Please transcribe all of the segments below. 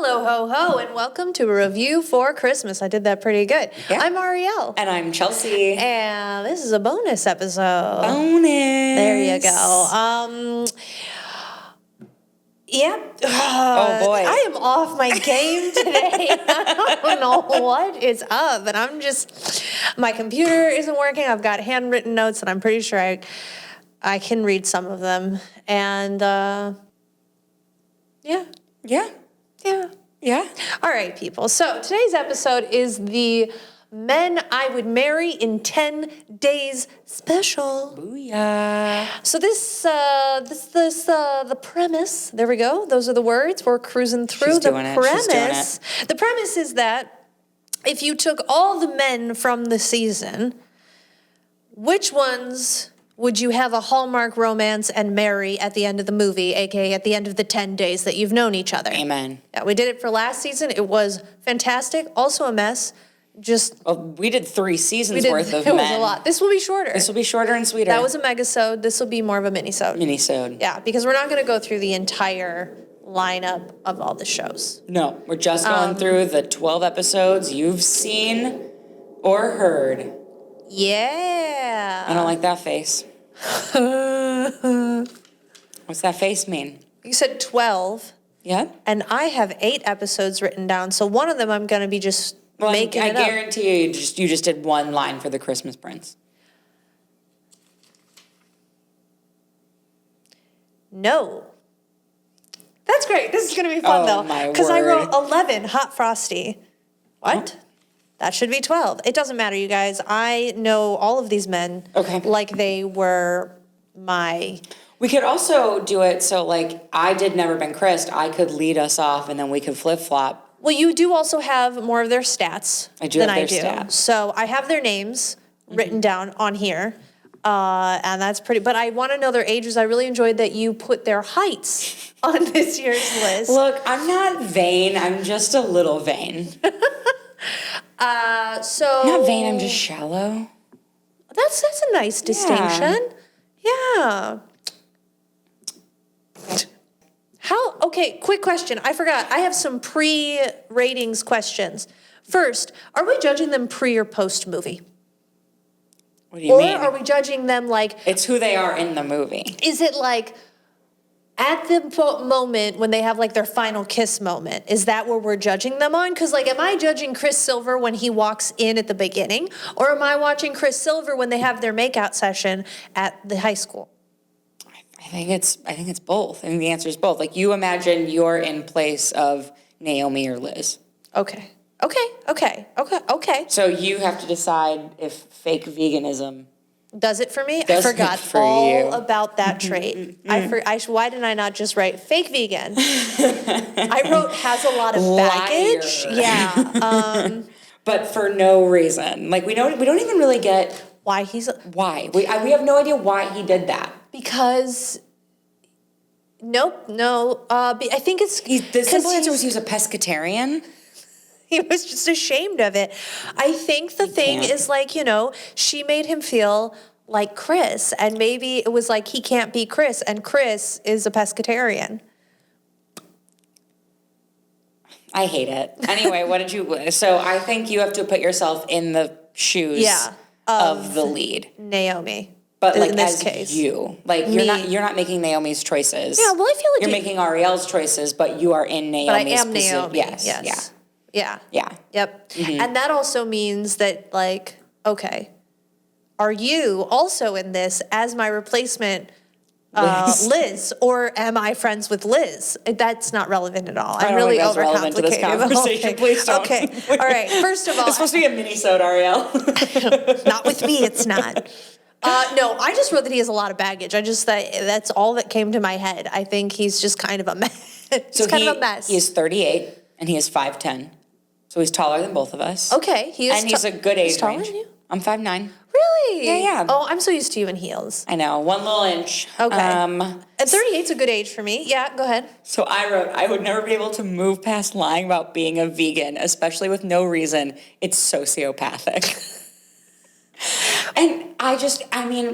Hello, ho, ho, and welcome to a review for Christmas. I did that pretty good. Yeah. I'm Ariel. And I'm Chelsea. And this is a bonus episode. Bonus. There you go. Yeah. Oh, boy. I am off my game today. I don't know what is up, and my computer isn't working. I've got handwritten notes, and I'm pretty sure I can read some of them. And, yeah. All right, people. So today's episode is the Men I Would Marry in 10 Days special. Booyah. So the premise, there we go. Those are the words. We're cruising through. She's doing it. The premise is that if you took all the men from the season, which ones would you have a Hallmark romance and marry at the end of the movie, aka at the end of the 10 days that you've known each other? Amen. Yeah, we did it for last season. It was fantastic. Also a mess. We did 3 seasons worth of It men. was a lot. This will be shorter. This will be shorter and sweeter. That was a megasode. This will be more of a minisode. Minisode. Yeah, because we're not going to go through the entire lineup of all the shows. No, we're just going through the 12 episodes you've seen or heard. Yeah. I don't like that face. What's that face mean? You said 12. Yeah? And I have 8 episodes written down, so one of them I'm going to be just making it up. I guarantee you just did one line for the Christmas Prince. No. That's great. This is going to be fun, though. Because I wrote 11, Hot Frosty. What? Oh. That should be 12. It doesn't matter, you guys. I know all of these men like they were my... We could also do it so, like, I did Never Been Christ. I could lead us off, and then we could flip-flop. Well, you do also have more of their stats than I do. Stats. So I have their names written down on here, and that's pretty... But I want to know their ages. I really enjoyed that you put their heights on this year's list. Look, I'm not vain. I'm just a little vain. I'm not vain, I'm just shallow. That's a nice distinction. Yeah. Okay, quick question. I forgot. I have some pre-ratings questions. First, are we judging them pre or post movie? What do you mean? Or are we judging them like... It's who they are in the movie. Is it like... At the moment when they have like their final kiss moment, is that where we're judging them on? Because like, am I judging Chris Silver when he walks in at the beginning? Or am I watching Chris Silver when they have their makeout session at the high school? I think it's both. I think the answer is both. Like you imagine you're in place of Naomi or Liz. Okay. So you have to decide if fake veganism... Does it for me? I forgot all about that trait. Why didn't I not just write fake vegan? I wrote has a lot of baggage. Liar. Yeah. But for no reason. Like we don't even really get why he's why. We have no idea why he did that. Because no. I think it's the simple answer was he was a pescatarian. He was just ashamed of it. I think the thing is like, she made him feel like Chris, and maybe it was like he can't be Chris, and Chris is a pescatarian. I hate it. Anyway, so I think you have to put yourself in the shoes of the lead. Naomi. But like in this as case. you. Like you're not making Naomi's choices. Yeah, well I feel like you're making Ariel's choices, but you are in Naomi's But I am position. Naomi. Yes. Yeah. Yep. Mm-hmm. And that also means that, like, okay, are you also in this as my replacement, Liz, or am I friends with Liz? That's not relevant at all. I'm really overcomplicating this conversation. Please don't. Okay. All right. First of all, it's supposed to be a mini-sode, Ariel. Not with me. It's not. No, I just wrote that he has a lot of baggage. That's all that came to my head. I think he's just kind of a mess. Kind of a mess. He is 38 and he is 5'10". So he's taller than both of us. Okay, he's a good age taller range. than you? I'm 5'9". Really? Yeah. Oh, I'm so used to you in heels. I know, 1 little inch. Okay. And 38's a good age for me. Yeah, go ahead. So I wrote, I would never be able to move past lying about being a vegan, especially with no reason. It's sociopathic. And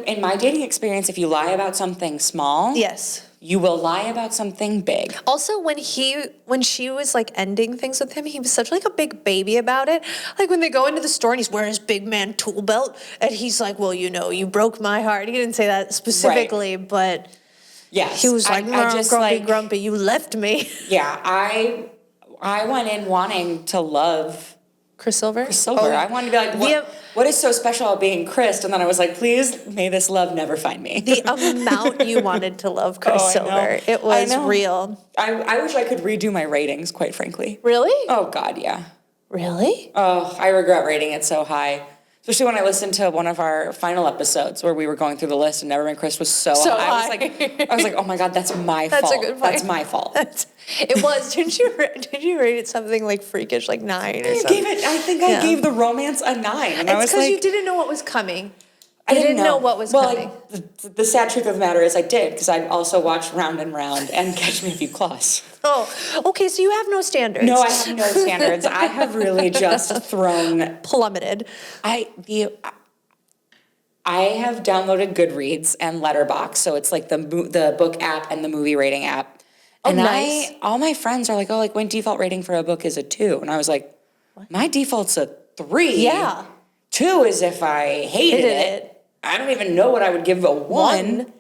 in my dating experience, if you lie about something small, yes, you will lie about something big. Also, when she was like ending things with him, he was such like a big baby about it. Like when they go into the store and he's wearing his big man tool belt, and he's like, "Well, you broke my heart." He didn't say that specifically, but yes, he was like, I just grumpy, grumpy, you left me. Yeah, I went in wanting to love Chris Silver. Oh, I wanted to be like, what is so special about being Chris? And then I was like, please, may this love never find me. The amount you wanted to love Chris Silver, it was real. I wish I could redo my ratings, quite frankly. Really? Oh, God, yeah. Really? Oh, I regret rating it so high. Especially when I listened to one of our final episodes where we were going through the list and Nevermind Chris was so high. I was like, oh my God, that's my fault. That's a good point. That's my fault. It was. Did you rate it something like freakish, like 9 or something? I gave the romance a 9. And it's because you didn't know what was coming. I didn't know what was coming. The sad truth of the matter is I did, because I also watched Round and Round and Catch Me If You Claws. Oh, okay, so you have no standards. No, I have no standards. I have really just plummeted. I have downloaded Goodreads and Letterboxd, so it's like the book app and the movie rating app. And nice. All my friends are like, oh, like my default rating for a book is a 2. And I was like, what? My default's a 3. Yeah. 2 is if I hated it. I don't even know what I would give a 1.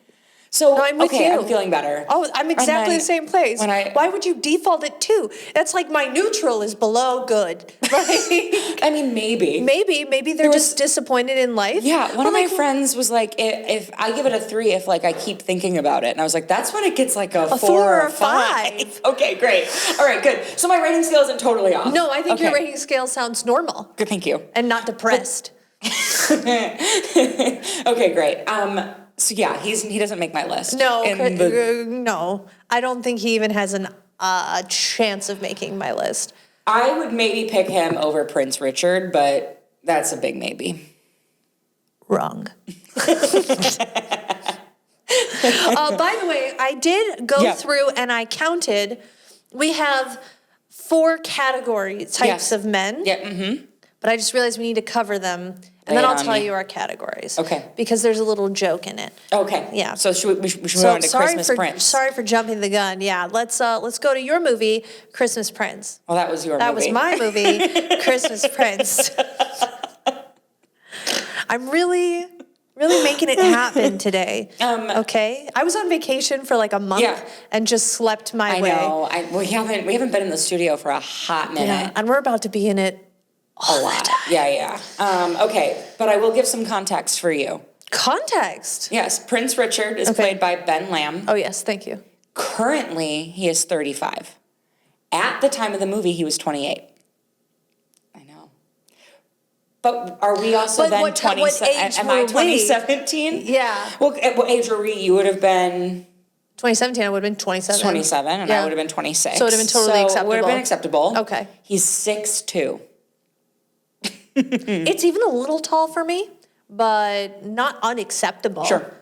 So, I'm with you. I'm feeling better. Oh, I'm exactly the same place. Why would you default it 2? That's like my neutral is below good, right? I mean, maybe. Maybe they're just disappointed in life. Yeah, one of my friends was like, if I give it a 3 if like I keep thinking about it. And I was like, that's when it gets like a 4 or 5. Okay, great. All right, good. So my rating scale isn't totally off. No, I think your rating scale sounds normal. Good, thank you. And not depressed. Okay, great. So yeah, he doesn't make my list. No, no. I don't think he even has a chance of making my list. I would maybe pick him over Prince Richard, but that's a big maybe. Wrong. By the way, I did go through and I counted. We have 4 types of men. Yeah. Mm-hmm. But I just realized we need to cover them. And then I'll tell you our categories. Okay. Because there's a little joke in it. Okay. Yeah. So we should move on to Christmas Prince. Sorry for jumping the gun. Yeah. Let's go to your movie, Christmas Prince. Well, that was your movie. That was my movie, Christmas Prince. I'm really making it happen today. Okay. I was on vacation for like a month and just slept my way. I know. We haven't been in the studio for a hot minute. Yeah. And we're about to be in it. A lot. Yeah. Okay, but I will give some context for you. Context? Yes, Prince Richard is played by Ben Lamb. Oh, yes, thank you. Currently, he is 35. At the time of the movie, he was 28. I know. But are we also then 27? Am I 2017? Yeah. Well, at what age were we? You would have been... 2017, I would have been 27. 27, and I would have been 26. So it would have been totally acceptable. It would have been acceptable. Okay. He's 6'2". It's even a little tall for me, but not unacceptable. Sure.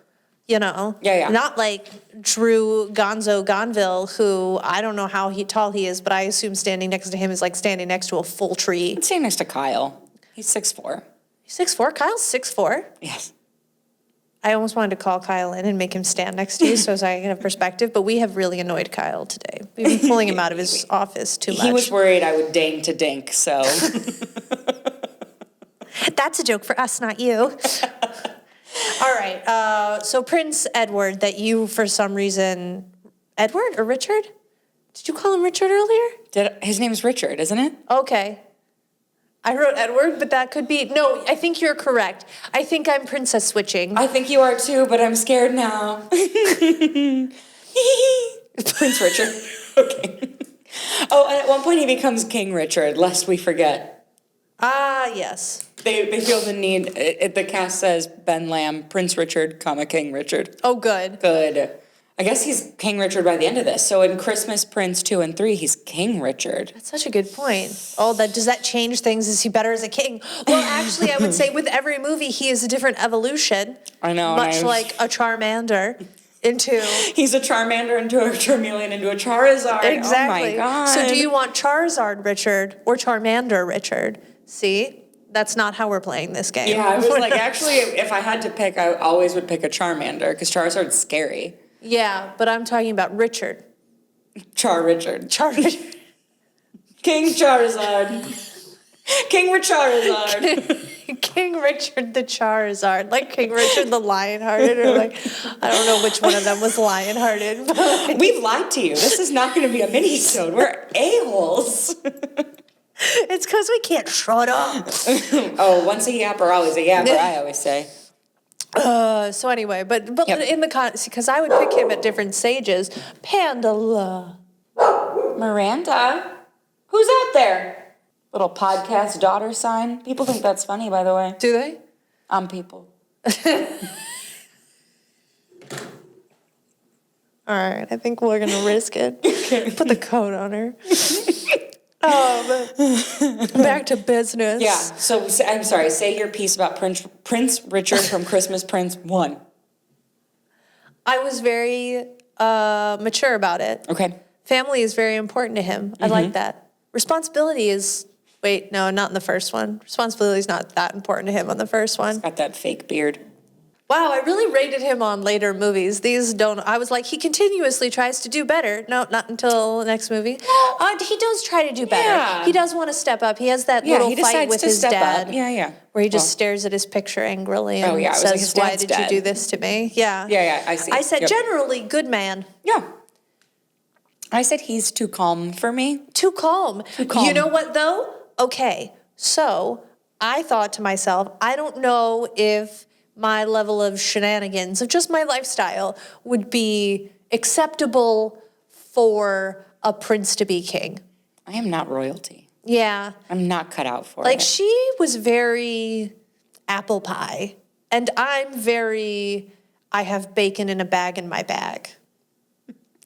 You know? Yeah. Not like Drew Gonzo Gonville, who I don't know how tall he is, but I assume standing next to him is like standing next to a full tree. I'm standing next to Kyle. He's 6'4". He's 6'4"? Kyle's 6'4"? Yes. I almost wanted to call Kyle in and make him stand next to you so I can have perspective, but we have really annoyed Kyle today. We've been pulling him out of his office too much. He was worried I would deign to dink, so... That's a joke for us, not you. All right. So Prince Edward, that you, for some reason... Edward or Richard? Did you call him Richard earlier? His name's Richard, isn't it? Okay. I wrote Edward, but that could be... No, I think you're correct. I think I'm princess switching. I think you are too, but I'm scared now. Prince Richard. Okay. Oh, and at one point he becomes King Richard, lest we forget. Ah, yes. They feel the need. The cast says Ben Lamb, Prince Richard, King Richard. Oh, good. Good. I guess he's King Richard by the end of this. So in Christmas Prince 2 and 3, he's King Richard. That's such a good point. Oh, does that change things? Is he better as a king? Well, actually, I would say with every movie, he is a different evolution. I know. Much like a Charmander into... He's a Charmander into a Charmeleon into a Charizard. Exactly. Oh, my God. So do you want Charizard Richard or Charmander Richard? See? That's not how we're playing this game. Yeah, I was like, actually, if I had to pick, I always would pick a Charmander, because Charizard's scary. Yeah, but I'm talking about Richard. Richard. Richard. King Charizard. King Charizard. King Richard the Charizard. Like King Richard the Lionhearted, or like, I don't know which one of them was Lionhearted. But We've lied to you. This is not going to be a mini-sode. We're a-holes. It's because we can't shut up. Oh, once a yapper, always a yapper, I always say. So anyway, but in the because I would pick him at different stages. Pandala. Miranda? Who's out there? Little podcast daughter sign. People think that's funny, by the way. Do they? People. All right, I think we're gonna risk it. Okay. Put the coat on her. Back to business. Yeah. So I'm sorry. Say your piece about Prince Richard from Christmas Prince 1. I was very mature about it. Okay. Family is very important to him. I like that. Responsibility is. Wait, no, not in the first one. Responsibility is not that important to him on the first one. He's got that fake beard. Wow, I really rated him on later movies. These don't. I was like, he continuously tries to do better. No, not until the next movie. He does try to do better. Yeah. He does want to step up. He has that little fight with his dad. Up. Yeah. Where he just stares at his picture angrily and says, "Why did you do this to me?" Yeah. Yeah. I see. I said, generally, good man. Yeah. I said he's too calm for me. Too calm. You know what though? Okay, so I thought to myself, I don't know if my level of shenanigans, of just my lifestyle, would be acceptable for a prince to be king. I am not royalty. Yeah. I'm not cut out for it. Like, she was very apple pie, and I'm very, I have bacon in a bag in my bag.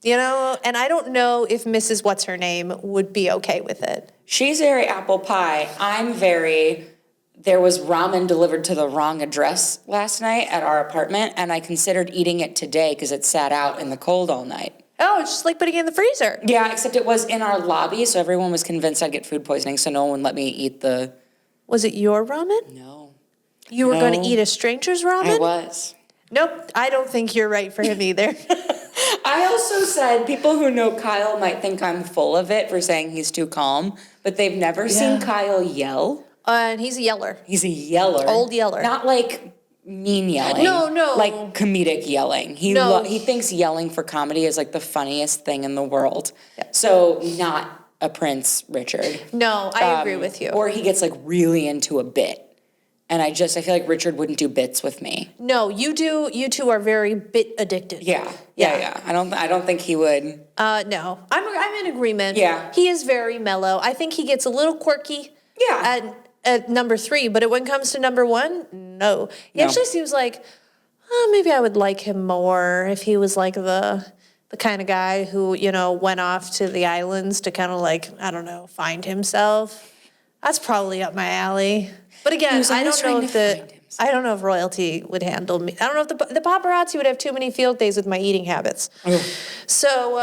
You know, and I don't know if Mrs. What's-Her-Name would be okay with it. She's very apple pie. I'm very, there was ramen delivered to the wrong address last night at our apartment, and I considered eating it today because it sat out in the cold all night. Oh, it's just like putting it in the freezer. Yeah, except it was in our lobby, so everyone was convinced I'd get food poisoning, so no one would let me eat the... Was it your ramen? No. You were going to eat a stranger's ramen? I was. Nope, I don't think you're right for him either. I also said people who know Kyle might think I'm full of it for saying he's too calm, but they've never seen Kyle yell. And he's a yeller. He's a yeller. Old yeller. Not like mean yelling. No. Like comedic yelling. He thinks yelling for comedy is like the funniest thing in the world. Yep. So not a Prince Richard. No, I agree with you. Or he gets like really into a bit. And I feel like Richard wouldn't do bits with me. No, you do. You two are very bit addicted. Yeah. I don't think he would. No, I'm in agreement. Yeah. He is very mellow. I think he gets a little quirky. Yeah. At number 3, but when it comes to number 1, no. He actually seems like, maybe I would like him more if he was like the kind of guy who, went off to the islands to kind of like, I don't know, find himself. That's probably up my alley. But again, I don't know if royalty would handle me. I don't know if the paparazzi would have too many field days with my eating habits. Oh. So,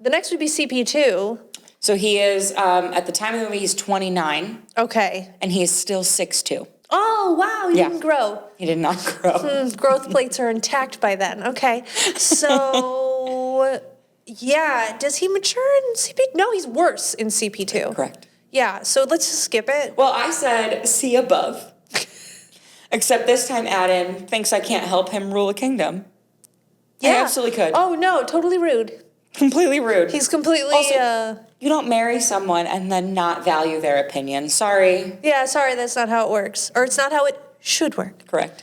the next would be CP2. So he is, at the time of the movie, he's 29. Okay. And he is still 6'2". Oh, wow, he didn't grow. He did not grow. Growth plates are intact by then. Okay. So, does he mature in CP? No, he's worse in CP2. Correct. Yeah, so let's just skip it. Well, I said see above. Except this time Adam thinks I can't help him rule a kingdom. Yeah. I absolutely could. Oh, no, totally rude. Completely rude. He's completely... Also, you don't marry someone and then not value their opinion. Sorry. Yeah, sorry, that's not how it works. Or it's not how it should work. Correct.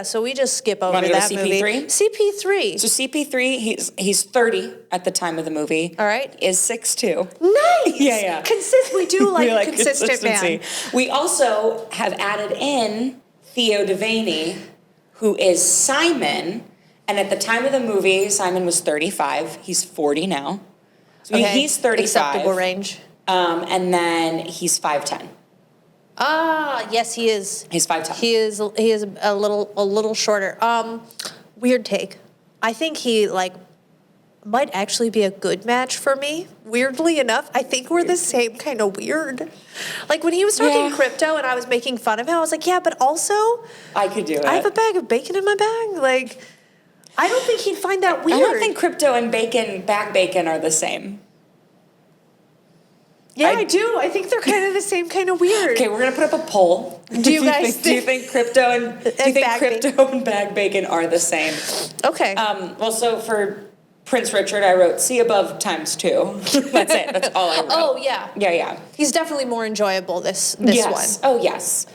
So we just skip over that movie. CP3. So CP3, he's 30 at the time of the movie. All right. Is 6'2". Nice. Yeah. We do like a consistent man. We also have added in Theo Devaney, who is Simon. And at the time of the movie, Simon was 35. He's 40 now. So he's 35. Acceptable range. And then he's 5'10". Yes, he is. He's 5'10". He is a little shorter. Weird take. I think he might actually be a good match for me. Weirdly enough, I think we're the same kind of weird. Like when he was talking crypto and I was making fun of him, I was like, yeah, but also I could do it. I have a bag of bacon in my bag. I don't think he'd find that weird. I don't think crypto and back bacon are the same. Yeah, I do. I think they're kind of the same kind of weird. Okay, we're gonna put up a poll. Do you guys do you think crypto and bag bacon are the same? Okay. Well, so for Prince Richard, I wrote C above times 2. That's it. That's all I wrote. Oh yeah. Yeah. He's definitely more enjoyable this yes. one. Oh yes.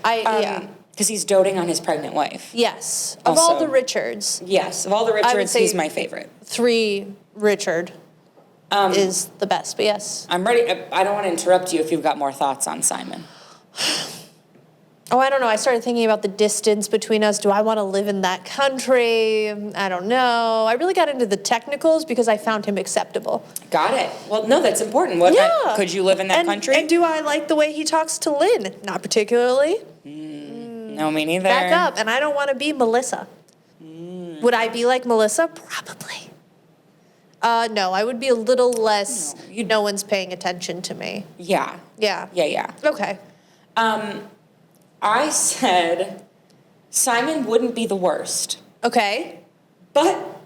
Because he's doting on his pregnant wife. Yes. Also, of all the Richards. Yes, of all the Richards, he's my favorite. 3 Richard is the best, but yes. I'm ready. I don't want to interrupt you if you've got more thoughts on Simon. Oh, I don't know. I started thinking about the distance between us. Do I want to live in that country? I don't know. I really got into the technicals because I found him acceptable. Got it. Well, no, that's important. Could you live in that country? And do I like the way he talks to Lynn? Not particularly. No, me neither. Back up. And I don't want to be Melissa. Would I be like Melissa? Probably. No, I would be a little less, no one's paying attention to me. Yeah. Yeah. Okay. I said Simon wouldn't be the worst. Okay. But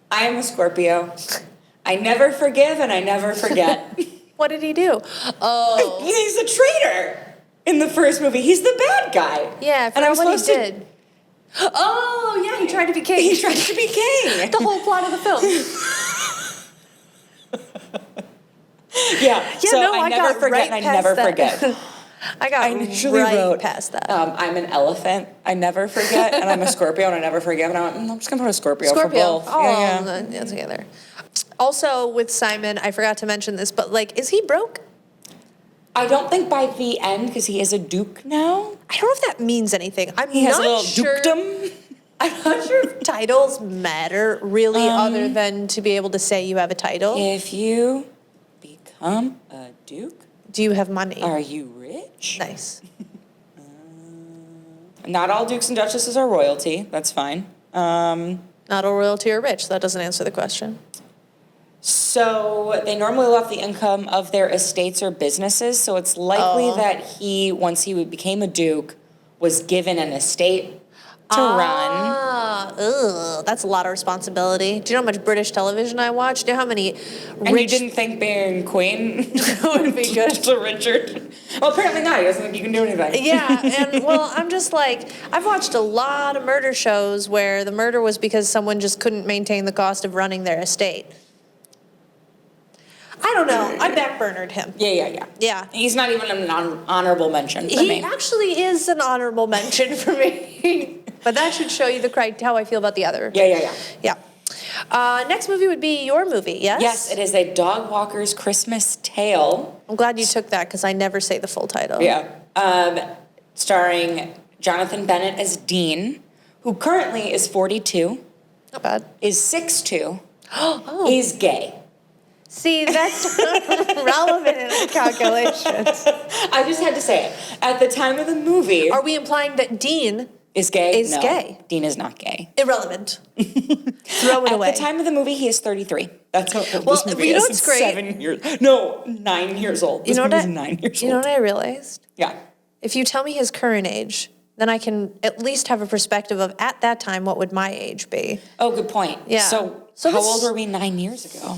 I am a Scorpio. I never forgive and I never forget. What did he do? Oh. He's a traitor in the first movie. He's the bad guy. Yeah, I forgot what he did. Oh, yeah, he tried to be king. He tried to be king. The whole plot of the film. Yeah, so no, I never forget and I never forget. I initially wrote past that. I'm an elephant. I never forget, and I'm a Scorpio, and I never forget. And I went, I'm just gonna put a Scorpio for both. Oh, yeah, together. Also, with Simon, I forgot to mention this, but like, is he broke? I don't think by the end, because he is a duke now. I don't know if that means anything. He has a little dukedom. I'm not sure if titles matter really, other than to be able to say you have a title. If you become a duke, do you have money? Are you rich? Nice. Not all dukes and duchesses are royalty. That's fine. Not all royalty are rich. That doesn't answer the question. So they normally live off the income of their estates or businesses. So it's likely that he, once he became a duke, was given an estate to run. That's a lot of responsibility. Do you know how much British television I watch? Do you know how many And you didn't think being queen would be good to Richard? Well, apparently not. He doesn't think you can do anything. Yeah, and well, I'm just like, I've watched a lot of murder shows where the murder was because someone just couldn't maintain the cost of running their estate. I don't know. I backburnered him. Yeah. He's not even an honorable mention for me. He actually is an honorable mention for me. But that should show you how I feel about the other. Yeah. Next movie would be your movie, yes? Yes, it is A Dog Walker's Christmas Tale. I'm glad you took that because I never say the full title. Yeah. Starring Jonathan Bennett as Dean, who currently is 42. Not bad. Is 6'2". Is gay. See, that's relevant in the calculations. I just had to say it. At the time of the movie... Are we implying that Dean is gay? No. Gay. Dean is not gay. Irrelevant. Throw it away. At the time of the movie, he is 33. That's how old this movie you know is. what's great? 7 years. No, 9 years old. This movie is 9 years old. You know what I realized? Yeah. If you tell me his current age, then I can at least have a perspective of, at that time, what would my age be? Oh, good point. Yeah. So how old were we 9 years ago?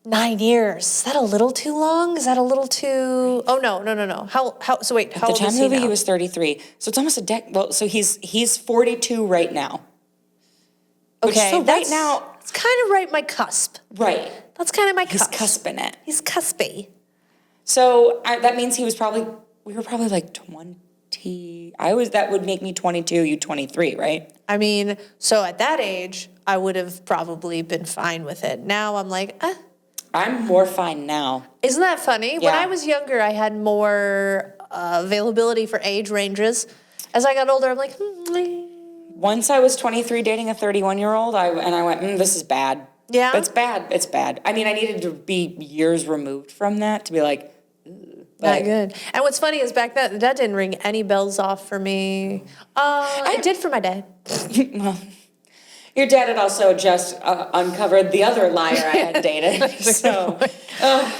9 years. Is that a little too long? Is that a little too... Oh, no. So wait, how old is he now? At the time of the movie, he was 33. So it's almost a decade. Well, so he's 42 right now. Okay, so right now... It's kind of right my cusp. Right. That's kind of my cusp. He's cusping it. He's cuspy. So that means we were probably like 20... That would make me 22, you 23, right? I mean, so at that age, I would have probably been fine with it. Now I'm like, I'm more fine now. Isn't that funny? Yeah. When I was younger, I had more availability for age ranges. As I got older, I'm like, Once I was 23 dating a 31-year-old, I went, this is bad. Yeah? It's bad. I mean, I needed to be years removed from that to be like, not good. And what's funny is back then, that didn't ring any bells off for me. It did for my dad. Well, your dad had also just uncovered the other liar I had dated. So,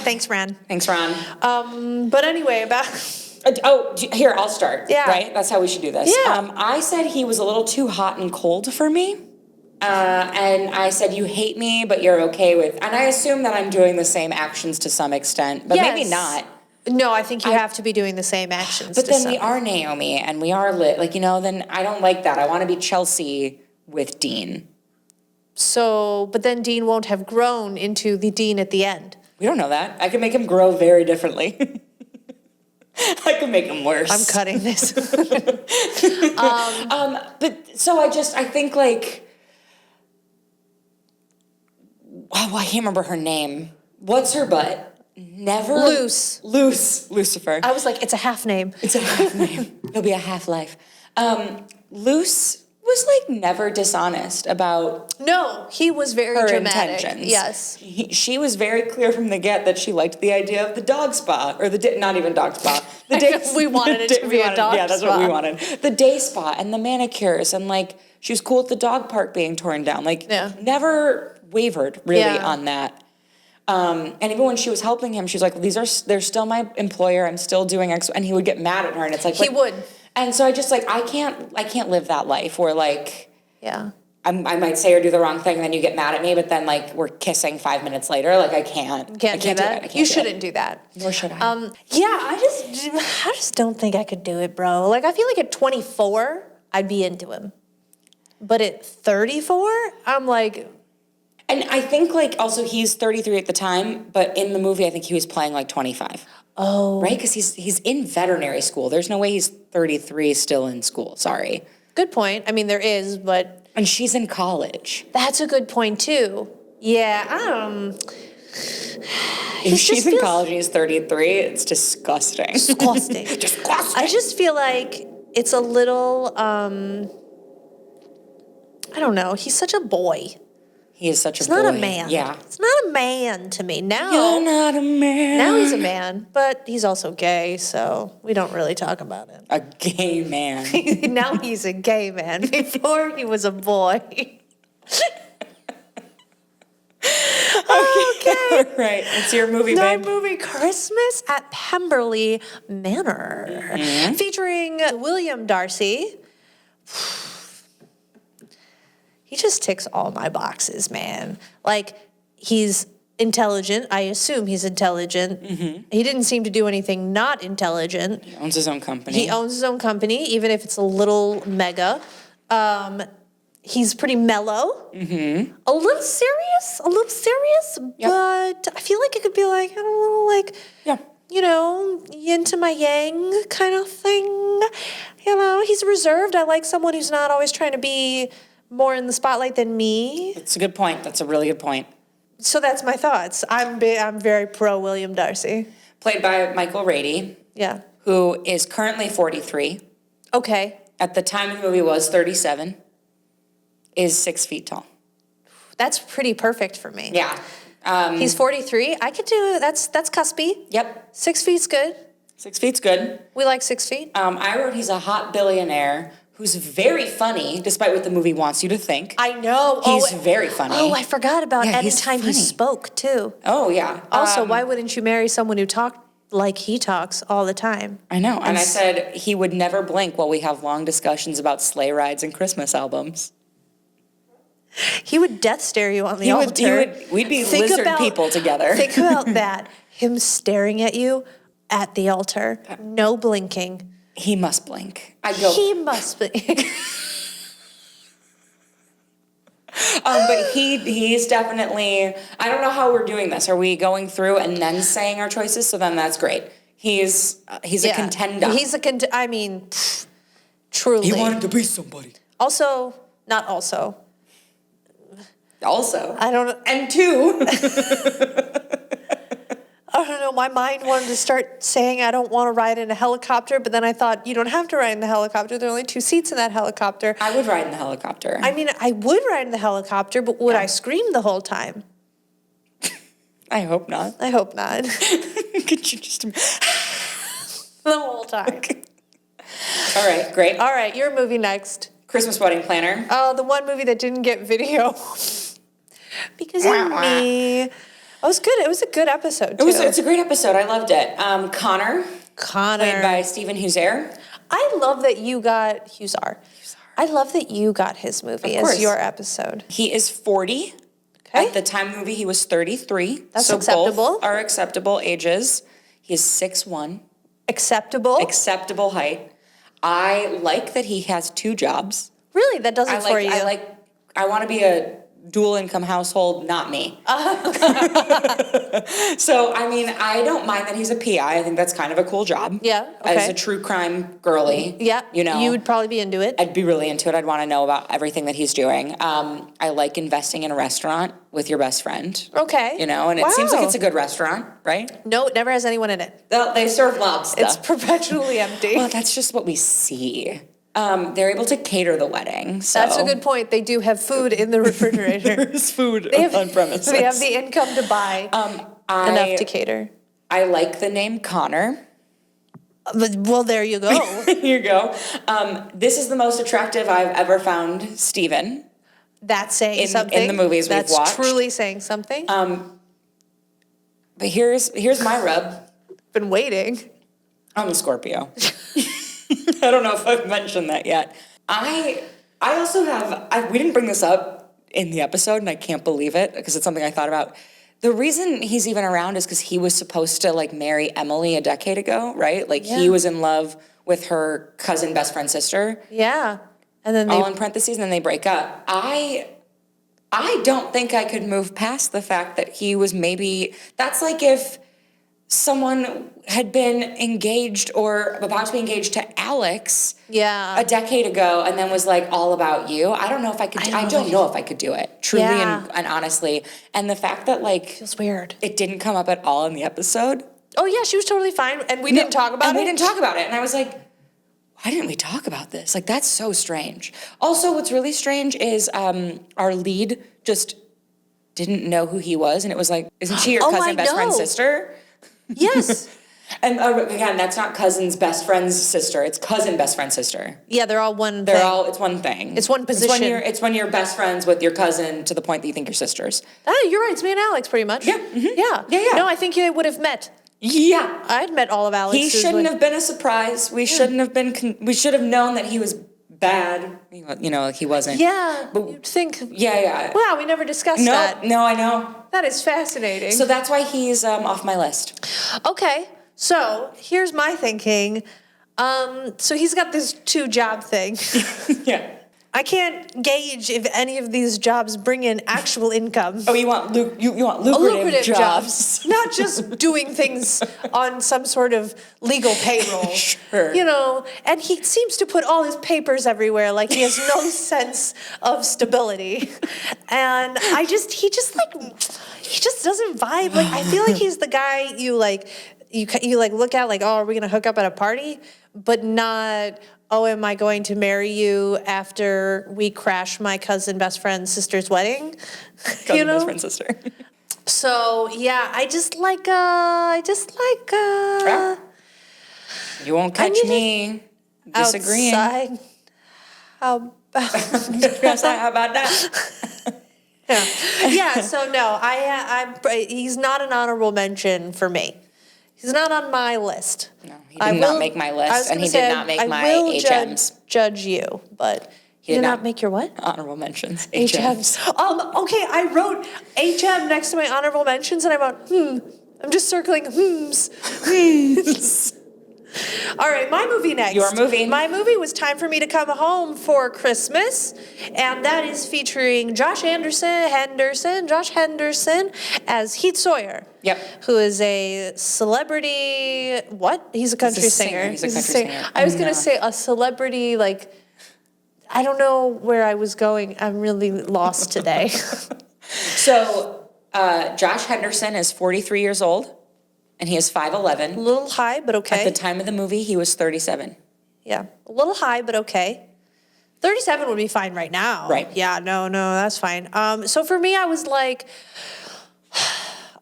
Thanks, Ron. But anyway, here, I'll start. Yeah. Right? That's how we should do this. Yeah. I said he was a little too hot and cold for me. And I said, you hate me, but you're okay with, and I assume that I'm doing the same actions to some extent, but maybe not. No, I think you have to be doing the same actions. But then we are Naomi and we are lit. Like, then I don't like that. I want to be Chelsea with Dean. So, but then Dean won't have grown into the Dean at the end. We don't know that. I can make him grow very differently. I can make him worse. I'm cutting this. But so I think like, oh, I can't remember her name. What's her butt? Never. Lucifer. I was like, it's a half name. It's a half name. It'll be a half life. Luce was like never dishonest about. No, he was very her dramatic. Intentions. Yes, she was very clear from the get that she liked the idea of the dog spa or not even dog spa. The day we wanted it to be a dog spa. Yeah, that's what we wanted. The day spa and the manicures and like she was cool with the dog park being torn down. Like never wavered really on that. And even when she was helping him, she was like, they're still my employer. I'm still doing X. And he would get mad at her. And it's like, he would. And so I just like, I can't live that life where like, I might say or do the wrong thing and then you get mad at me, but then like we're kissing 5 minutes later. Like I can't do that. You shouldn't do that. Nor should I. I just don't think I could do it, bro. Like I feel like at 24, I'd be into him. But at 34, I'm like, and I think, like, also he's 33 at the time, but in the movie, I think he was playing, like, 25. Oh. Right? Because he's in veterinary school. There's no way he's 33 still in school. Sorry. Good point. I mean, there is, but... And she's in college. That's a good point, too. Yeah, If she's in college and he's 33, it's disgusting. Disgusting. Disgusting. I just feel like it's a little, I don't know. He's such a boy. He is such a boy. He's not a man. Yeah. It's not a man to me. Now, you're not a man. Now he's a man, but he's also gay, so we don't really talk about it. A gay man. Now he's a gay man. Before he was a boy. Okay. All right. It's your movie, babe. My movie, Christmas at Pemberley Manor, featuring William Darcy. He just ticks all my boxes, man. Like, he's intelligent. I assume he's intelligent. Mm-hmm. He didn't seem to do anything not intelligent. He owns his own company. Even if it's a little mega. He's pretty mellow. Mm-hmm. A little serious, but I feel like it could be like, I don't know, like, yin to my yang kind of thing. He's reserved. I like someone who's not always trying to be more in the spotlight than me. That's a good point. That's a really good point. So that's my thoughts. I'm very pro William Darcy. Played by Michael Rady. Yeah. Who is currently 43. Okay. At the time the movie was 37. Is 6 feet tall. That's pretty perfect for me. Yeah. He's 43. I could do, that's cuspy. Yep. 6 feet's good. 6 feet's good. We like 6 feet. I wrote he's a hot billionaire who's very funny, despite what the movie wants you to think. I know. He's very funny. Oh, I forgot about anytime he spoke, too. Oh, yeah. Also, why wouldn't you marry someone who talked like he talks all the time? I know. And I said he would never blink while we have long discussions about sleigh rides and Christmas albums. He would death stare you on the altar. We'd be lizard people together. Think about that. Him staring at you at the altar. No blinking. He must blink. He must blink. But he's definitely, I don't know how we're doing this. Are we going through and then saying our choices? So then that's great. He's a contender. I mean, truly. He wanted to be somebody. Also, not also. Also. I don't know. And two. I don't know. My mind wanted to start saying I don't want to ride in a helicopter, but then I thought you don't have to ride in the helicopter. There are only 2 seats in that helicopter. I would ride in the helicopter. I mean, I would ride in the helicopter, but would I scream the whole time? I hope not. I hope not. Could you just... The whole time. All right, great. All right, your movie next. Christmas Wedding Planner. Oh, the one movie that didn't get video. Because of me. It was good. It was a good episode, too. It's a great episode. I loved it. Connor. Connor. Played by Stephen Huzer. I love that you got Huzer. I love that you got his movie as your episode. He is 40. Okay. At the time of the movie, he was 33. That's so acceptable. Both are acceptable ages. He is 6'1". Acceptable. Acceptable height. I like that he has 2 jobs. Really? That does it for you? I want to be a dual income household, not me. So, I mean, I don't mind that he's a PI. I think that's kind of a cool job. Yeah, okay. As a true crime girly. Yeah, you know. You would probably be into it. I'd be really into it. I'd want to know about everything that he's doing. I like investing in a restaurant with your best friend. Okay. You know, and it seems like it's a good restaurant, right? No, it never has anyone in it. They serve lobster. It's perpetually empty. Well, that's just what we see. They're able to cater the wedding. So. That's a good point. They do have food in the refrigerator. There's food on premises. They have the income to buy enough to cater. I like the name Connor. Well, there you go. Here you go. This is the most attractive I've ever found Steven. That's saying something. In the movies we've watched. That's truly saying something. But here's my rub. Been waiting. I'm a Scorpio. I don't know if I've mentioned that yet. I also have, we didn't bring this up in the episode, and I can't believe it, because it's something I thought about. The reason he's even around is because he was supposed to, like, marry Emily a decade ago, right? Like, he was in love with her cousin, best friend, sister. Yeah. And then all in parentheses, and then they break up. I don't think I could move past the fact that he was maybe, that's like if someone had been engaged or about to be engaged to Alex a decade ago and then was like all about you. I don't know if I could, I don't know if I could do it, truly and honestly. And the fact that, like, feels weird. It didn't come up at all in the episode. Oh yeah, she was totally fine. And we didn't talk about it. We didn't talk about it. And I was like, why didn't we talk about this? Like, that's so strange. Also, what's really strange is our lead just didn't know who he was. And it was like, isn't she your cousin, best friend, sister? Yes. And again, that's not cousin's best friend's sister. It's cousin best friend's sister. Yeah, they're all one thing. It's one thing. It's one position. It's when you're best friends with your cousin to the point that you think you're sisters. Oh, you're right. It's me and Alex, pretty much. Yeah. Mm-hmm. Yeah. No, I think you would have met. Yeah. I'd met all of Alex's. He shouldn't have been a surprise. We shouldn't have been, we should have known that he was bad. You know, like he wasn't. Yeah, but you'd think. Yeah. Wow, we never discussed that. No, I know. That is fascinating. So that's why he's off my list. Okay, so here's my thinking. So he's got this 2-job thing. Yeah. I can't gauge if any of these jobs bring in actual income. Oh, you want lucrative jobs. Not just doing things on some sort of legal payroll. Sure. You know, and he seems to put all his papers everywhere, like he has no sense of stability. And he just doesn't vibe. Like, I feel like he's the guy you look at like, oh, are we gonna hook up at a party? But not, oh, am I going to marry you after we crash my cousin best friend's sister's wedding? Cousin best friend's sister. So yeah, I just like You won't catch me disagreeing. Outside. How about How about that? Yeah, so no, he's not an honorable mention for me. He's not on my list. No, he did not make my list, and he did not make my HMs. Judge you, but he did not make your what? Honorable mentions. HMs. Okay, I wrote HM next to my honorable mentions, and I wrote, I'm just circling hms. All right, my movie next. Your movie. My movie was Time for Me to Come Home for Christmas, and that is featuring Josh Henderson as Heath Sawyer. Yep. Who is a celebrity, what? He's a country singer. He's a country singer. I was going to say a celebrity, like, I don't know where I was going. I'm really lost today. So, Josh Henderson is 43 years old. And he is 5'11". A little high, but okay. At the time of the movie, he was 37. Yeah, a little high, but okay. 37 would be fine right now. Right. Yeah, no, that's fine. So for me, I was like,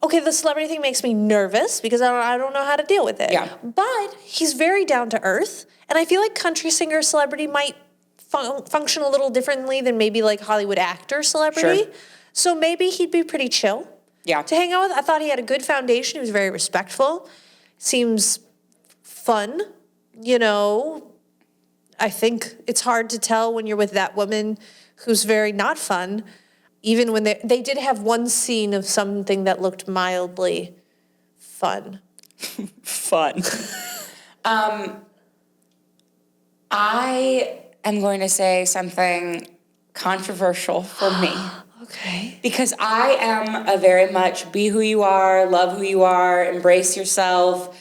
okay, the celebrity thing makes me nervous because I don't know how to deal with it. Yeah. But he's very down to earth, and I feel like country singer celebrity might function a little differently than maybe like Hollywood actor celebrity. Sure. So maybe he'd be pretty chill. Yeah. To hang out with. I thought he had a good foundation. He was very respectful. Seems fun, you know. I think it's hard to tell when you're with that woman who's very not fun, even when they did have one scene of something that looked mildly fun. Fun. I am going to say something controversial for me. Okay. Because I am a very much be who you are, love who you are, embrace yourself,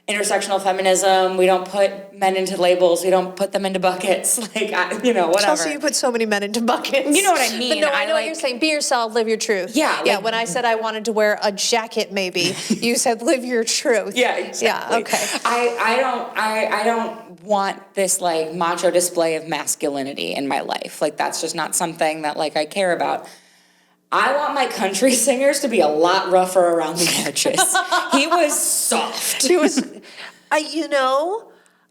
intersectional feminism. We don't put men into labels. We don't put them into buckets. Like, whatever. Chelsea, you put so many men into buckets. You know what I mean? But no, I know what you're saying. Be yourself, live your truth. Yeah. Yeah, when I said I wanted to wear a jacket, maybe, you said live your truth. Yeah, exactly. Yeah, okay. I don't want this, like, macho display of masculinity in my life. Like, that's just not something that, like, I care about. I want my country singers to be a lot rougher around the edges. He was soft. He was,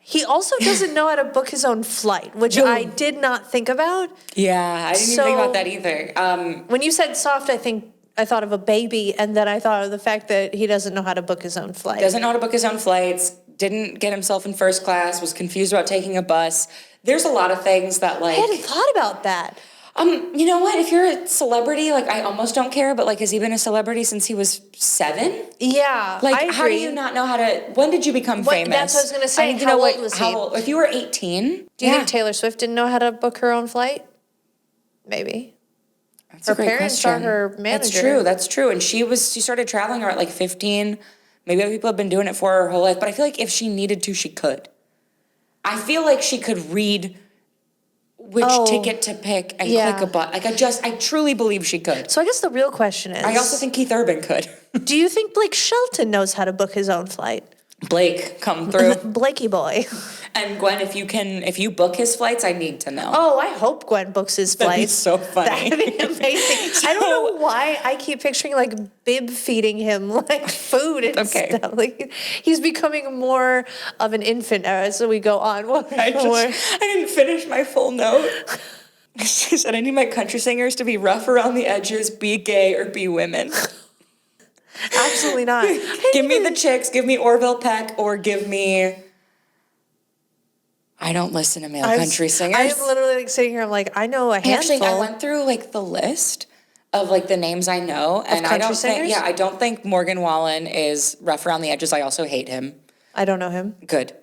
he also doesn't know how to book his own flight, which I did not think about. Yeah, I didn't even think about that either. When you said soft, I thought of a baby, and then I thought of the fact that he doesn't know how to book his own flight. Doesn't know how to book his own flights, didn't get himself in first class, was confused about taking a bus. There's a lot of things that, like... I hadn't thought about that. You know what? If you're a celebrity, like, I almost don't care, but, like, has he been a celebrity since he was 7? Yeah, Like, I agree. how do you not know how to... When did you become famous? That's what I was going to say. How old was he? If you were 18... Do you think Taylor Swift didn't know how to book her own flight? Maybe. That's her a great parents question. are her manager. That's true. And she started traveling around, like, 15. Maybe other people have been doing it for her whole life. But I feel like if she needed to, she could. I feel like she could read... which ticket to pick and click a button. Like, I truly believe she could. So I guess the real question is... I also think Keith Urban could. Do you think Blake Shelton knows how to book his own flight? Blake, come through. Blakey boy. And Gwen, if you book his flights, I need to know. Oh, I hope Gwen books his flights. That'd be so funny. That'd be amazing. I don't know why I keep picturing, like, Bib feeding him, like, food and stuff. Like, he's becoming more of an infant as we go on. I didn't finish my full note. She said, I need my country singers to be rough around the edges, be gay, or be women. Absolutely not. Give me the chicks, give me Orville Peck, or give me... I don't listen to male country singers. I'm literally, like, sitting here, I'm like, I know a handful. Actually, I went through, like, the list of, like, the names I know. And I don't think Morgan Wallen is rough around the edges. I also hate him. I don't know him. Good.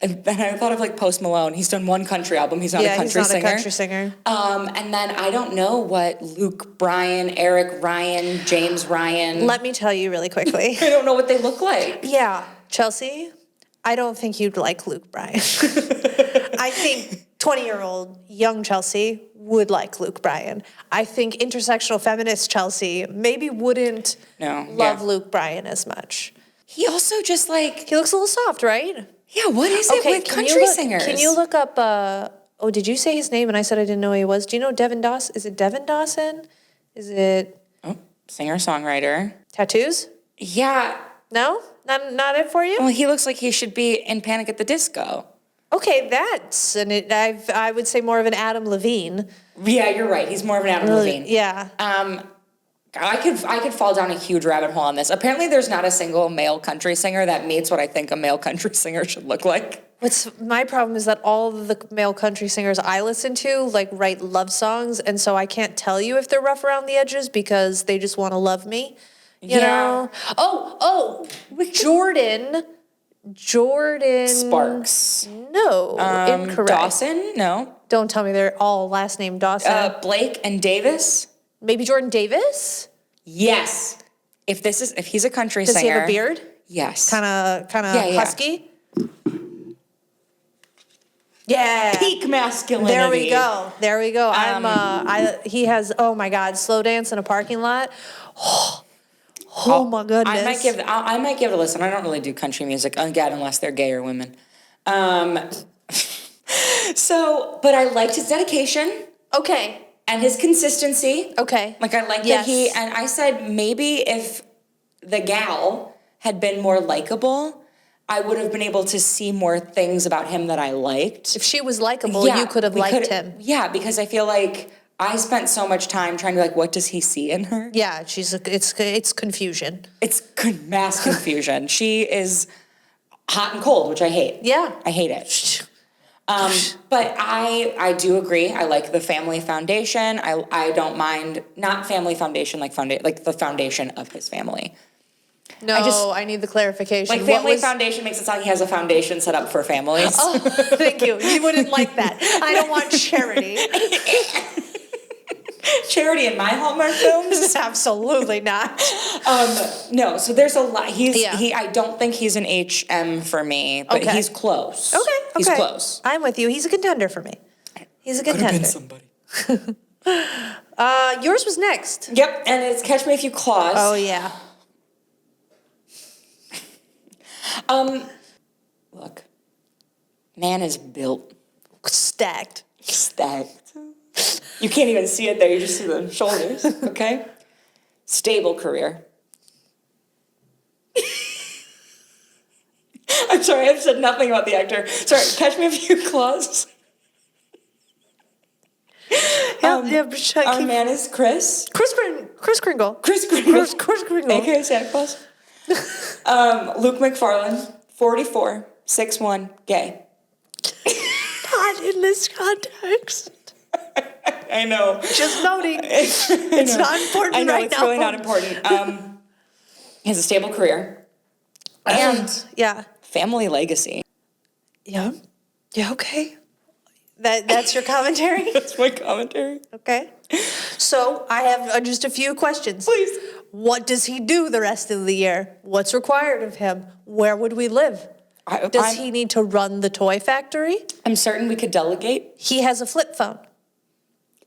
And then I thought of, like, Post Malone. He's done one country album. He's not a country singer. Yeah, he's not a country singer. And then I don't know what Luke Bryan, Eric Ryan, James Ryan. Let me tell you really quickly. I don't know what they look like. Yeah, Chelsea, I don't think you'd like Luke Bryan. I think 20-year-old young Chelsea would like Luke Bryan. I think intersectional feminist Chelsea maybe wouldn't love Luke Bryan as much. He also just, like... He looks a little soft, right? Yeah, what is it with country singers? Can you look up, did you say his name and I said I didn't know who he was? Do you know Devin Dawson? Is it Devin Dawson? Is it... Oh, singer-songwriter. Tattoos? Yeah. No? Not it for you? Well, he looks like he should be in Panic at the Disco. Okay, I would say more of an Adam Levine. Yeah, you're right. He's more of an Adam Levine. Yeah. I could fall down a huge rabbit hole on this. Apparently, there's not a single male country singer that meets what I think a male country singer should look like. My problem is that all of the male country singers I listen to, like, write love songs, and so I can't tell you if they're rough around the edges because they just want to love me. You know? Oh, Jordan Sparks. No, incorrect. Dawson? No. Don't tell me they're all last name Dawson. Blake and Davis? Maybe Jordan Davis? Yes. If he's a country singer. Does he have a beard? Yes. Kind of husky? Yeah. Peak masculinity. There we go. He has, oh my God, slow dance in a parking lot. Oh my goodness. I might give it a listen. I don't really do country music, again, unless they're gay or women. But I liked his dedication. Okay. And his consistency. Okay. Like, I liked that and I said maybe if the gal had been more likable, I would have been able to see more things about him that I liked. If she was likable, you could have liked him. Yeah, because I feel like I spent so much time trying to, like, what does he see in her? Yeah, it's confusion. It's mass confusion. She is hot and cold, which I hate. Yeah. I hate it. But I do agree. I like the family foundation. I don't mind, not family foundation, like the foundation of his family. No, I need the clarification. Like family foundation makes it sound like he has a foundation set up for families. Oh, thank you. You wouldn't like that. I don't want charity. Charity in my Hallmark films? Absolutely not. No, so there's a lot. I don't think he's an HM for me, but he's close. Okay. He's close. I'm with you. He's a contender for me. He's a contender. Could have been somebody. Yours was next. Yep, and it's Catch Me If You Claws. Oh, yeah. Look, man is built. Stacked. You can't even see it there. You just see the shoulders, okay? Stable career. I'm sorry, I've said nothing about the actor. Sorry, Catch Me If You Claws. Our man is Chris. Chris Kringle. Chris Kringle. Chris Kringle. AKA Santa Claus. Luke McFarlane, 44, 6'1", gay. Not in this context. I know. Just noting. It's not important right now. I know, it's really not important. He has a stable career. And family legacy. Yeah. Yeah, okay. That's your commentary? That's my commentary. Okay. So I have just a few questions. Please. What does he do the rest of the year? What's required of him? Where would we live? Does he need to run the toy factory? I'm certain we could delegate. He has a flip phone.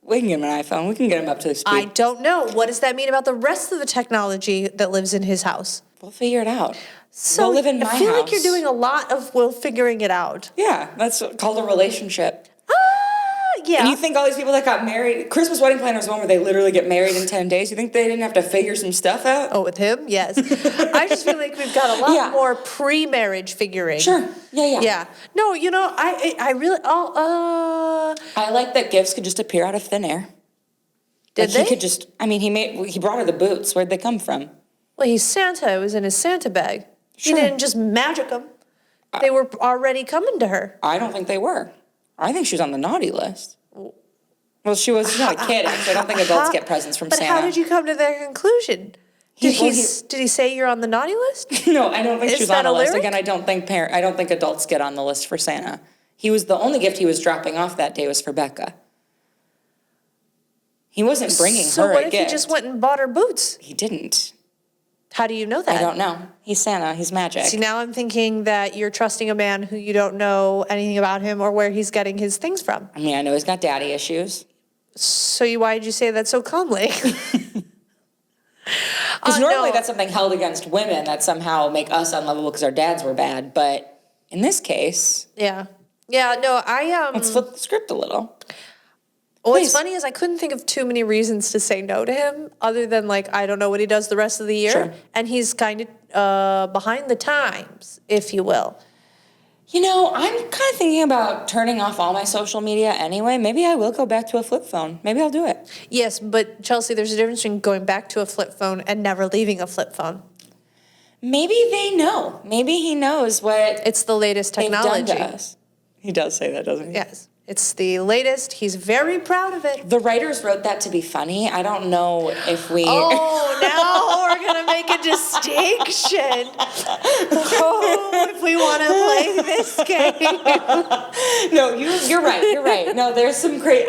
We can get him an iPhone. We can get him up to speed. I don't know. What does that mean about the rest of the technology that lives in his house? We'll figure it out. So we'll live in my house. I feel like you're doing a lot of figuring it out. Yeah, that's called a relationship. Yeah. And you think all these people that got married, Christmas Wedding Planner is one where they literally get married in 10 days. You think they didn't have to figure some stuff out? Oh, with him? Yes. I just feel like we've got a lot more pre-marriage figuring. Sure. Yeah. No, I really, I like that gifts could just appear out of thin air. Did they? He could just, he brought her the boots. Where'd they come from? Well, he's Santa. It was in his Santa bag. Sure. He didn't just magic them. They were already coming to her. I don't think they were. I think she was on the naughty list. Well, she's not a kid, actually. I don't think adults get presents from Santa. But how did you come to that conclusion? Did he say you're on the naughty list? No, I don't think she was on the list. Lyric? Again, I don't think adults get on the list for Santa. The only gift he was dropping off that day was for Becca. He wasn't bringing her a gift. So what if he just went and bought her boots? He didn't. How do you know that? I don't know. He's Santa. He's magic. See, now I'm thinking that you're trusting a man who you don't know anything about him or where he's getting his things from. I mean, I know he's got daddy issues. So why did you say that so calmly? Because normally that's something held against women that somehow make us unlovable because our dads were bad. But in this case... Yeah, no, let's flip the script a little. What's funny is I couldn't think of too many reasons to say no to him other than, I don't know what he does the rest of the year. Sure. And he's kind of behind the times, if you will. I'm kind of thinking about turning off all my social media anyway. Maybe I will go back to a flip phone. Maybe I'll do it. Yes, but Chelsea, there's a difference between going back to a flip phone and never leaving a flip phone. Maybe they know. Maybe he knows what it's the latest technology. They've done to us. He does say that, doesn't he? Yes. It's the latest. He's very proud of it. The writers wrote that to be funny. I don't know if we... Oh, now we're going to make a distinction. Oh, if we want to play this game. No, you're right. You're right. No, there's some great...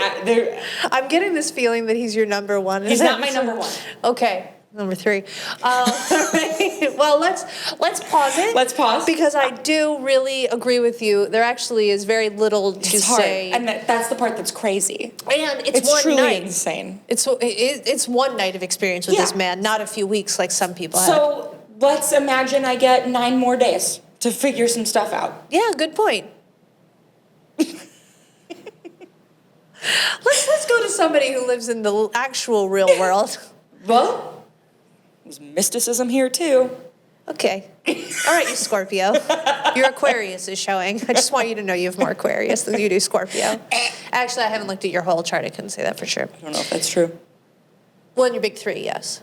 I'm getting this feeling that he's your number one. He's not my number one. Okay. Number 3. Well, let's pause it. Let's pause. Because I do really agree with you. There actually is very little to say. And that's the part that's crazy. And it's one truly night. Insane. It's one night of experience with this man, not a few weeks like some people have. So let's imagine I get 9 more days to figure some stuff out. Yeah, good point. Let's go to somebody who lives in the actual real world. Well... There's mysticism here, too. Okay. All right, you Scorpio. Your Aquarius is showing. I just want you to know you have more Aquarius than you do Scorpio. Actually, I haven't looked at your whole chart. I couldn't say that for sure. I don't know if that's true. Well, in your big 3, yes.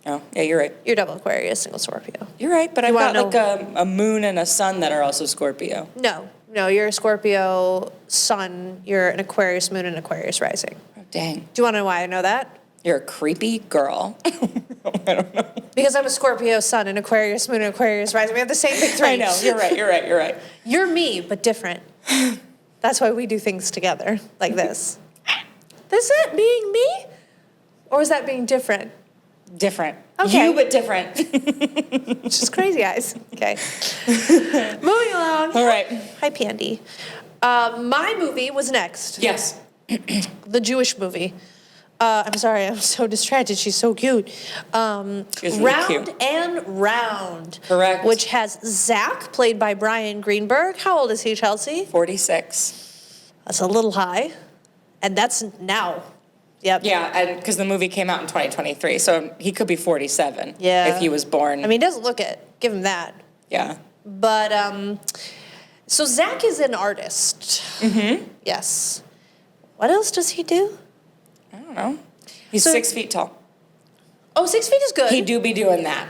Oh, yeah, you're right. You're double Aquarius, single Scorpio. You're right, but I've got a moon and a sun that are also Scorpio. No, No, you're a Scorpio sun. You're an Aquarius moon and Aquarius rising. Oh, dang. Do you want to know why I know that? You're a creepy girl. I don't know. Because I'm a Scorpio sun and Aquarius moon and Aquarius rising. We have the same big three. I know. You're right. You're me, but different. That's why we do things together, like this. Is that being me? Or is that being different? Different. Okay. You, but different. Just crazy eyes. Okay. Moving along. All right. Hi, Pandy. My movie was next. Yes. The Jewish movie. I'm sorry, I'm so distracted. She's so cute. Really Round cute. and Round. Correct. Which has Zach, played by Brian Greenberg. How old is he, Chelsea? 46. That's a little high. And that's now. Yep. Yeah, and because the movie came out in 2023, so he could be 47 if he was born. I mean, he doesn't look it. Give him that. Yeah. But, so Zach is an artist. Mm-hmm. Yes. What else does he do? I don't know. He's 6 feet tall. Oh, 6 feet is good. He do be doing that.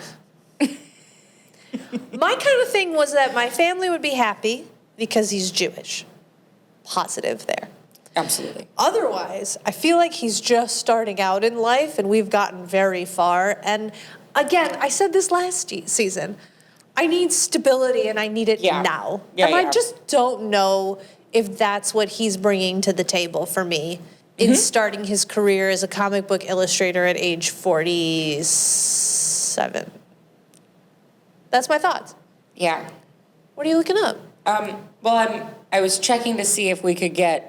My kind of thing was that my family would be happy because he's Jewish. Positive there. Absolutely. Otherwise, I feel like he's just starting out in life and we've gotten very far. And again, I said this last season. I need stability and I need it now. And I just don't know if that's what he's bringing to the table for me in starting his career as a comic book illustrator at age 47. That's my thoughts. Yeah. What are you looking up? Well, I was checking to see if we could get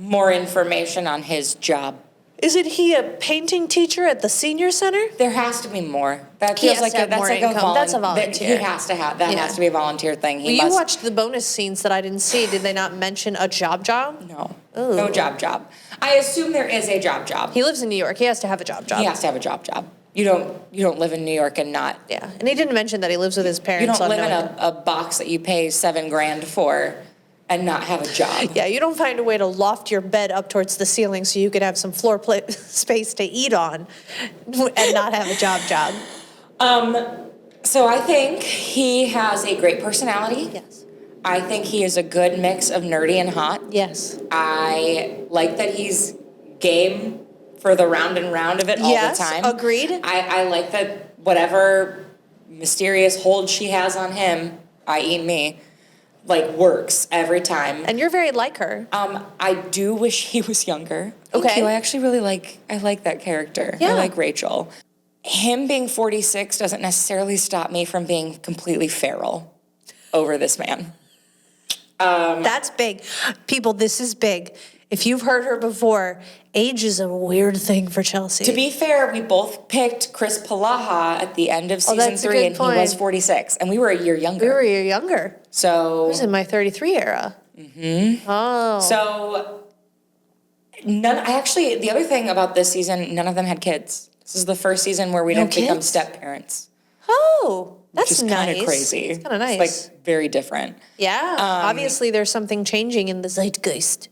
more information on his job. Isn't he a painting teacher at the senior center? There has to be more. That He feels has like to have that's more like income. That's a He volunteer. has to have that. Yeah. Has to be a volunteer thing. Well, you watched the bonus scenes that I didn't see. Did they not mention a job? No. Ooh. No job. I assume there is a job. He lives in New York. He has to have a job. He has to have a job. You don't live in New York and not. Yeah, and he didn't mention that he lives with his parents. You don't live in a box that you pay $7,000 for and not have a job. Yeah, you don't find a way to loft your bed up towards the ceiling so you could have some floor space to eat on and not have a job. So I think he has a great personality. Yes. I think he is a good mix of nerdy and hot. Yes. I like that he's game for the round and round of it all the time. Yes, agreed. I like that whatever mysterious hold she has on him, i.e. me, like works every time. And you're very like her. I do wish he was younger. Okay. Thank you. I actually really like that character. Yeah. I like Rachel. Him being 46 doesn't necessarily stop me from being completely feral over this man. That's big. People, this is big. If you've heard her before, age is a weird thing for Chelsea. To be fair, we both picked Chris Palaha at the end of season 3, and he was 46, and we were a year younger. We were a year younger. So I was in my 33 era. Mm-hmm. Oh. So the other thing about this season, none of them had kids. This is the first season where we didn't become step parents. Oh, that's which is nice. kind of crazy. It's kind of nice. It's like very different. Yeah. Obviously, there's something changing in the zeitgeist.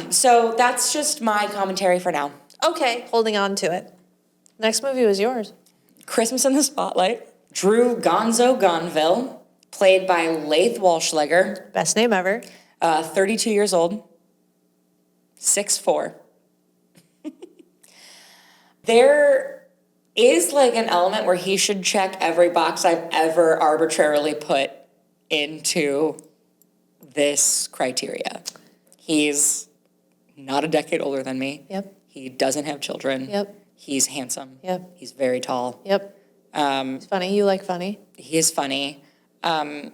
So that's just my commentary for now. Okay, holding on to it. Next movie was yours. Christmas in the Spotlight. Drew Gonzo Gonville, played by Laith Walschlager. Best name ever. 32 years old. 6'4". There is like an element where he should check every box I've ever arbitrarily put into this criteria. He's not a decade older than me. Yep. He doesn't have children. Yep. He's handsome. Yep. He's very tall. Yep. He's funny. You like funny. He is funny. I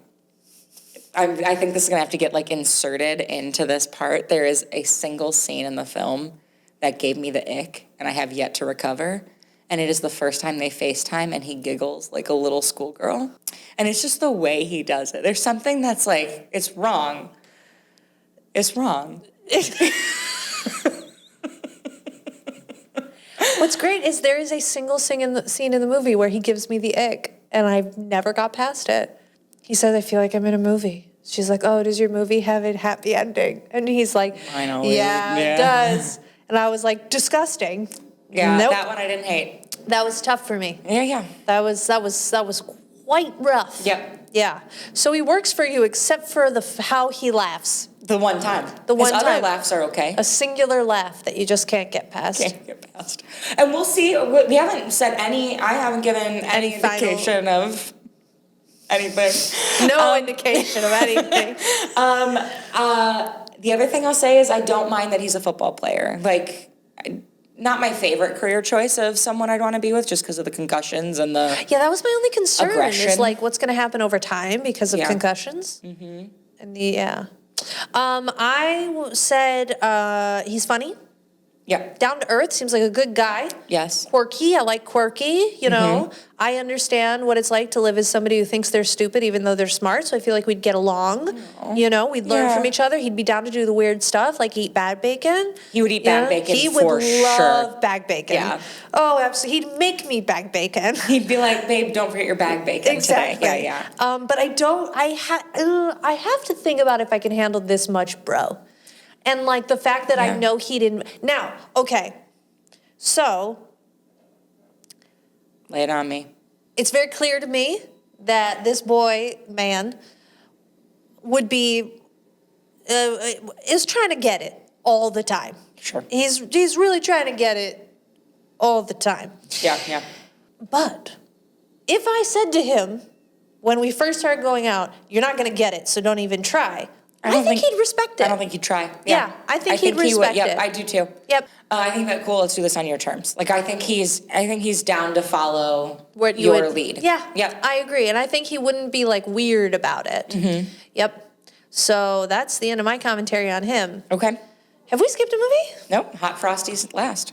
think this is gonna have to get like inserted into this part. There is a single scene in the film that gave me the ick, and I have yet to recover. And it is the first time they FaceTime, and he giggles like a little schoolgirl. And it's just the way he does it. There's something that's like, it's wrong. It's wrong. What's great is there is a single scene in the movie where he gives me the ick, and I've never got past it. He says, I feel like I'm in a movie. She's like, oh, does your movie have a happy ending? And he's like, I know. Yeah, it does. And I was like, disgusting. Yeah, nope. That one I didn't hate. That was tough for me. Yeah. That was quite rough. Yep. Yeah. So he works for you except for how he laughs. The one time. The one His time. other laughs are okay. A singular laugh that you just can't get past. Can't get past. And we'll see. We haven't said I haven't given any indication of anything. No indication of anything. The other thing I'll say is I don't mind that he's a football player. Like, not my favorite career choice of someone I'd want to be with just because of the concussions and the Yeah, that was my only concern. aggression. Is like what's going to happen over time because of concussions. Mm-hmm. And I said he's funny. Yeah. Down to earth, seems like a good guy. Yes. Quirky, I like quirky, you know. I understand what it's like to live as somebody who thinks they're stupid even though they're smart, so I feel like we'd get along. You know, we'd learn from each other. He'd be down to do the weird stuff, like eat bag bacon. He would eat bag bacon He for would love sure. bag bacon. Yeah. Oh, absolutely. He'd make me bag bacon. He'd be like, babe, don't forget your bag bacon Exactly. today. Yeah. But I have to think about if I can handle this much bro. And like the fact that I know he didn't. Now, okay. So, lay it on me. it's very clear to me that this man would be, is trying to get it all the time. Sure. He's really trying to get it all the time. Yeah. But if I said to him when we first started going out, you're not going to get it, so don't even try. I think he'd respect it. I don't think he'd try. Yeah, I think he'd respect it. Yep, I do too. Yep. I think that cool. Let's do this on your terms. Like I think he's down to follow What your lead. Yeah. Yep. I agree, and I think he wouldn't be like weird about it. Mm-hmm. Yep. So that's the end of my commentary on him. Okay. Have we skipped a movie? Nope. Hot Frosties last.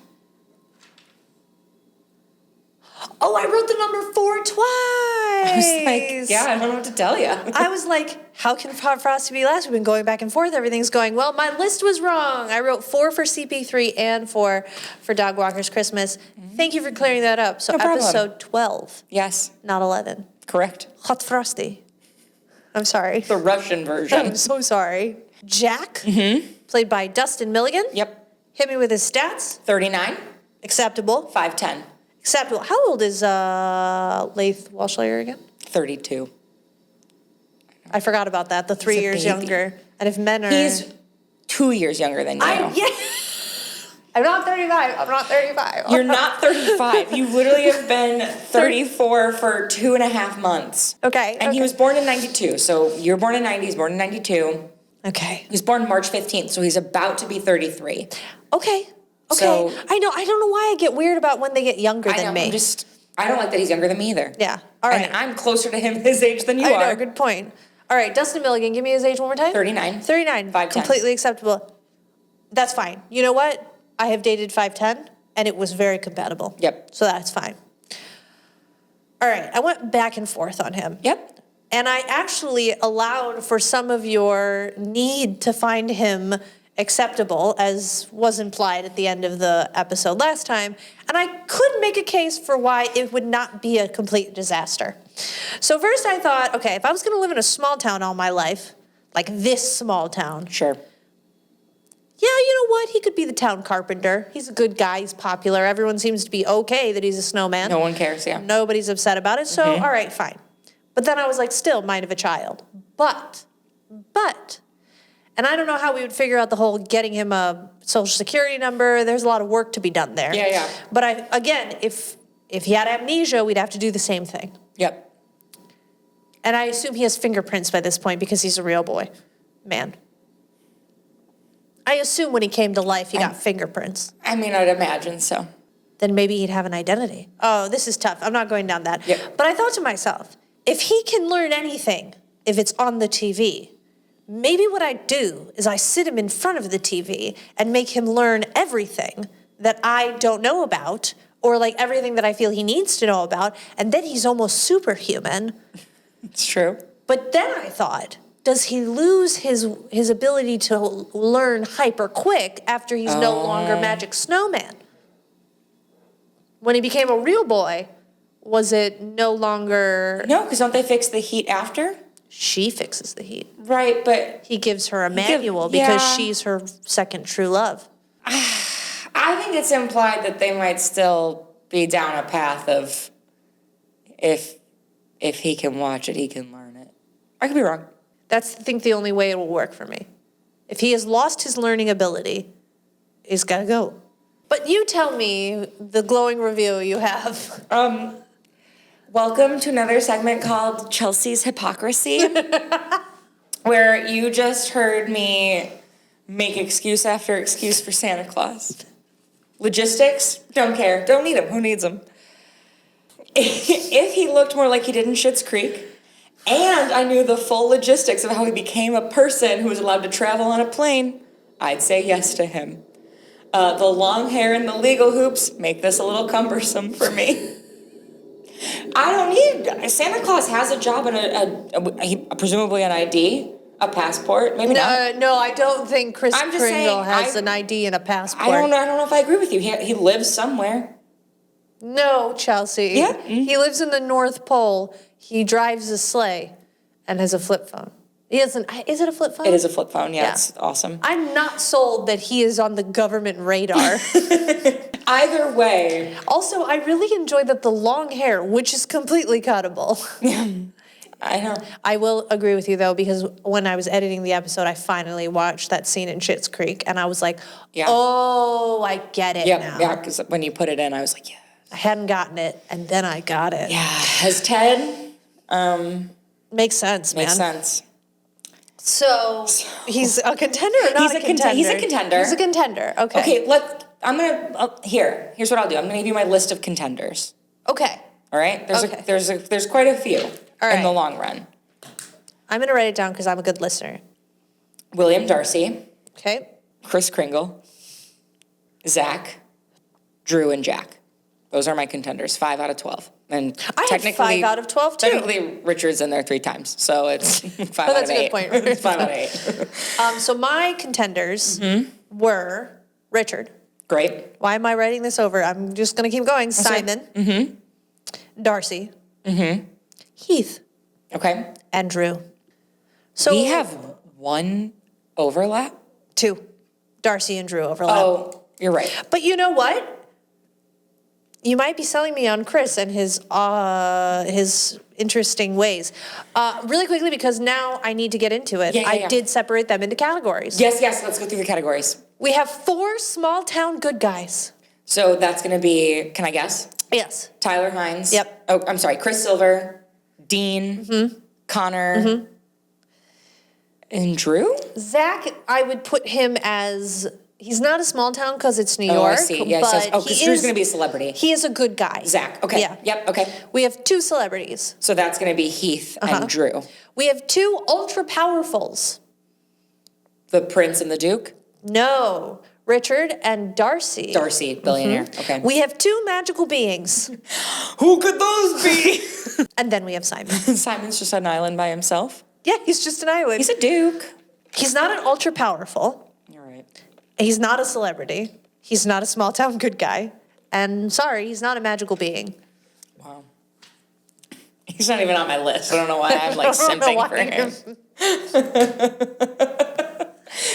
Oh, I wrote the number 4 twice. I was like, yeah, I don't know what to tell you. I was like, how can Hot Frosty be last? We've been going back and forth. Everything's going well. My list was wrong. I wrote 4 for CP3 and 4 for Dog Walker's Christmas. Thank you for clearing that up. So No problem. episode 12. Yes. Not 11. Correct. Hot Frosty. I'm sorry. The Russian version. I'm so sorry. Jack, played by Dustin Milligan. Yep. Hit me with his stats. 39. Acceptable. 5'10". Acceptable. How old is Laith Walshlier again? 32. I forgot about that. The 3 He's a years baby. younger. And if men are... He's 2 years younger than you. I'm not 35. I'm not 35. You're not 35. You literally have been 34 for 2.5 months. Okay. And he was born in 92. So you're born in 90, he's born in 92. Okay. He was born March 15th, so he's about to be 33. Okay. So, I know. I don't know why I get weird about when they get younger than me. I don't like that he's younger than me either. Yeah. All right. And I'm closer to his age than you I are. know. Good point. All right. Dustin Milligan, give me his age one more time. 39. 39. 5'10". Completely acceptable. That's fine. You know what? I have dated 5'10", and it was very compatible. Yep. So that's fine. All right. I went back and forth on him. Yep. And I actually allowed for some of your need to find him acceptable, as was implied at the end of the episode last time. And I could make a case for why it would not be a complete disaster. So first I thought, okay, if I was going to live in a small town all my life, like this small town. Sure. Yeah, you know what? He could be the town carpenter. He's a good guy. He's popular. Everyone seems to be okay that he's a snowman. No one cares, yeah. Nobody's upset about it. So, all right, fine. But then I was like, still, mind of a child. But, and I don't know how we would figure out the whole getting him a social security number. There's a lot of work to be done there. Yeah. But again, if he had amnesia, we'd have to do the same thing. Yep. And I assume he has fingerprints by this point because he's a real man. I assume when he came to life, he got fingerprints. I mean, I'd imagine so. Then maybe he'd have an identity. Oh, this is tough. I'm not going down that. Yep. But I thought to myself, if he can learn anything, if it's on the TV, maybe what I do is I sit him in front of the TV and make him learn everything that I don't know about, or like everything that I feel he needs to know about, and then he's almost superhuman. It's true. But then I thought, does he lose his ability to learn hyper quick after he's no longer Magic Snowman? When he became a real boy, was it no longer... No, because don't they fix the heat after? She fixes the heat. Right, but... He gives her a manual because she's her second true love. I think it's implied that they might still be down a path of if if he can watch it, he can learn it. I could be wrong. That's, I think, the only way it will work for me. If he has lost his learning ability, he's got to go. But you tell me the glowing review you have. Welcome to another segment called Chelsea's Hypocrisy, where you just heard me make excuse after excuse for Santa Claus. Logistics, don't care. Don't need him. Who needs him? If he looked more like he did in Schitt's Creek, and I knew the full logistics of how he became a person who was allowed to travel on a plane, I'd say yes to him. The long hair and the legal hoops make this a little cumbersome for me. I don't need... Santa Claus has a job and presumably an ID, a passport, maybe not. No, I don't think Kris Kringle has an ID and a passport. I don't know if I agree with you. He lives somewhere. No, Chelsea. Yeah. Mm-hmm. He lives in the North Pole. He drives a sleigh and has a flip phone. He doesn't. Is it a flip phone? It is a flip phone. Yeah, it's awesome. I'm not sold that he is on the government radar. Either way. Also, I really enjoy that the long hair, which is completely cuttable. I know. I will agree with you, though, because when I was editing the episode, I finally watched that scene in Schitt's Creek, and I was like, oh, I get it now. Yeah, because when you put it in, I was like, yeah. I hadn't gotten it, and then I got it. Yeah. As Ted... Makes sense, man. Makes sense. So he's a contender or not a contender? He's a contender. He's a contender, okay. Okay, here's what I'll do. I'm going to give you my list of contenders. Okay. All right? There's quite a few in the long run. I'm going to write it down because I'm a good listener. William Darcy. Okay. Kris Kringle. Zach. Drew and Jack. Those are my contenders, 5 out of 12. And I have 5 out of 12, too. Technically, Richard's in there 3 times, so it's 5 out of 8. That's a good point. It's 5 out of 8. So my contenders were Richard. Great. Why am I writing this over? I'm just going to keep going. Simon. Darcy. Heath. Okay. And Drew. So we have 1 overlap? 2. Darcy and Drew overlap. Oh, you're right. But you know what? You might be selling me on Kris and his interesting ways. Really quickly, because now I need to get into it. I did separate them into categories. Yes, let's go through the categories. We have 4 small town good guys. So that's going to be, can I guess? Yes. Tyler Hines. Yep. Oh, I'm sorry, Chris Silver, Dean, Connor, and Drew? Zach, I would put him as... He's not a small town because it's New York. Oh, I see. Yes. Because Drew's going to be a celebrity. He is a good guy. Zach. Okay. Yeah. Yep. Okay. We have 2 celebrities. So that's going to be Heath and Drew. We have 2 ultra powerfuls. The Prince and the Duke? No. Richard and Darcy. Darcy, billionaire. Okay. We have 2 magical beings. Who could those be? And then we have Simon. Simon's just an island by himself? Yeah, he's just an island. He's a duke. He's not an ultra powerful. You're right. He's not a celebrity. He's not a small town good guy. And sorry, he's not a magical being. Wow. He's not even on my list. I don't know why I'm like simping for him.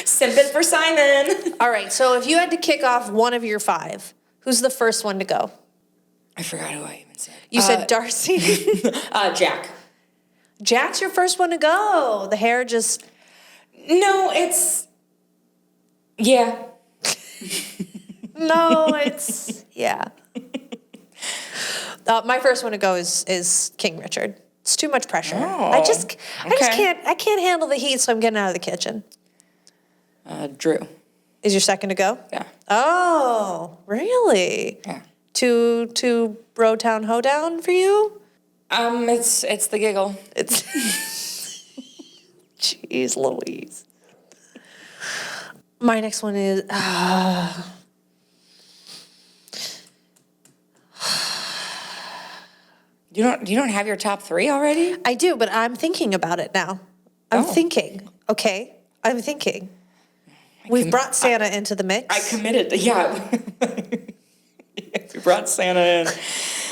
Simping for Simon. All right, so if you had to kick off one of your 5, who's the first one to go? I forgot who I even said. You said Darcy. Jack. Jack's your first one to go. The hair just... No, it's... Yeah. No, it's... Yeah. My first one to go is King Richard. It's too much pressure. Oh, I just can't handle the heat, so I'm getting out of the kitchen. Drew. Is your second to go? Yeah. Oh, really? Yeah. To bro town hoedown for you? It's the giggle. It's Jeez Louise. My next one is You don't have your top 3 already? I do, but I'm thinking about it now. I'm thinking. Okay? I'm thinking. We've brought Santa into the mix. I committed. Yeah. We brought Santa in.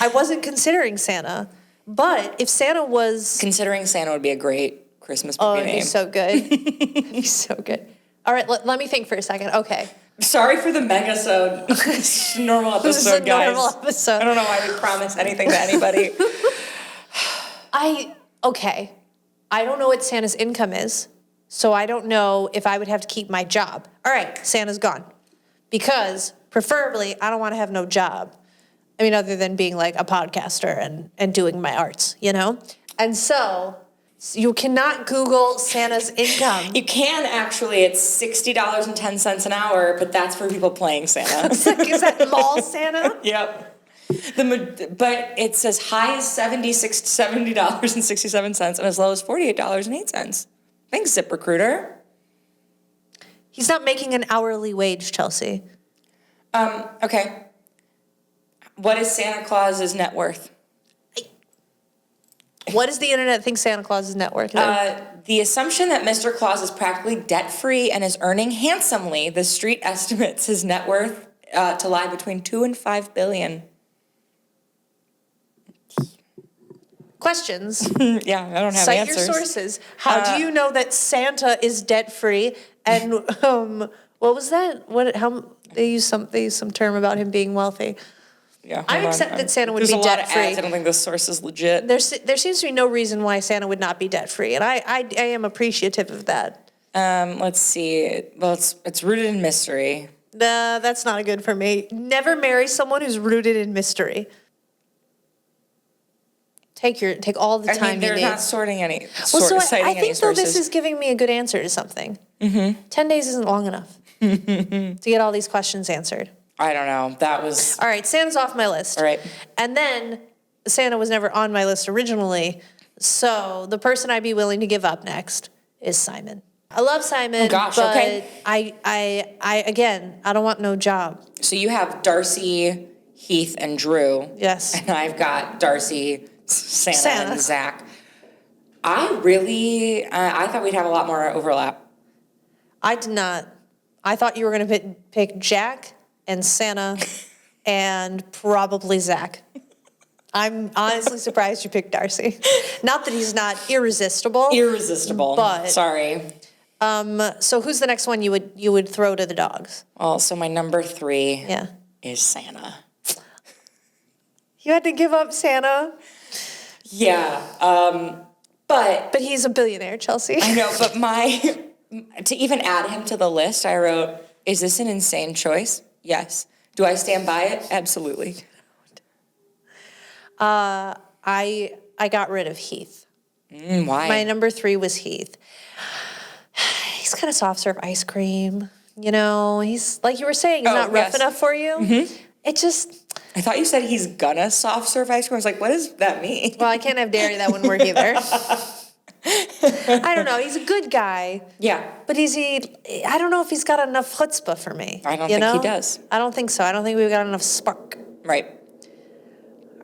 I wasn't considering Santa, but if Santa was... Considering Santa would be a great Christmas movie name. Oh, it'd be so good. It'd be so good. All right, let me think for a second. Okay. Sorry for the mega-sode. Normal episode, This is a guys. normal episode. I don't know why we promise anything to anybody. Okay. I don't know what Santa's income is, so I don't know if I would have to keep my job. All right, Santa's gone. Because, preferably, I don't want to have no job. I mean, other than being like a podcaster and doing my arts, you know? And so, you cannot Google Santa's income. You can actually. It's $60.10 an hour, but that's for people playing Santa. Is that mall Santa? Yep. But it says high is $70.67 and as low as $48.08. Thanks, ZipRecruiter. He's not making an hourly wage, Chelsea. Okay. What is Santa Claus's net worth? What does the internet think Santa Claus's net worth is? The assumption that Mr. Claus is practically debt-free and is earning handsomely, the street estimates his net worth to lie between $2 and $5 billion. Questions? Yeah, I don't have Cite answers. your sources. How do you know that Santa is debt-free? And what was that? How they use some term about him being wealthy. Yeah, I accept that Santa would be debt-free. There's a lot of debt-free. ads. I don't think this source is legit. There seems to be no reason why Santa would not be debt-free, and I am appreciative of that. Let's see. Well, it's rooted in mystery. Nah, that's not good for me. Never marry someone who's rooted in mystery. Take all the time they're you need. not sorting any. I think though this is giving me a good answer to something. 10 days isn't long enough to get all these questions answered. I don't know. That was... All right, Santa's off my list. All right. And then Santa was never on my list originally, so the person I'd be willing to give up next is Simon. I love Simon, but okay. I don't want no job. So you have Darcy, Heath, and Drew. Yes. And I've got Darcy, Santa. And Zach. I thought we'd have a lot more overlap. I did not. I thought you were going to pick Jack and Santa and probably Zach. I'm honestly surprised you picked Darcy. Not that he's not irresistible. But sorry. So who's the next one you would throw to the dogs? Well, so my number 3 is Santa. You had to give up Santa. Yeah. But he's a billionaire, Chelsea. I know, but to even add him to the list, I wrote, is this an insane choice? Yes. Do I stand by it? Absolutely. I got rid of Heath. Why? My number 3 was Heath. He's kind of soft serve ice cream. You know, he's like you were saying, he's not rough enough for you. Mm-hmm. It just... I thought you said he's gonna soft serve ice cream. I was like, what does that mean? Well, I can't have dairy. That wouldn't work either. I don't know. He's a good guy. Yeah. But I don't know if he's got enough chutzpah for me. I don't think he does. I don't think so. I don't think we've got enough spark. Right.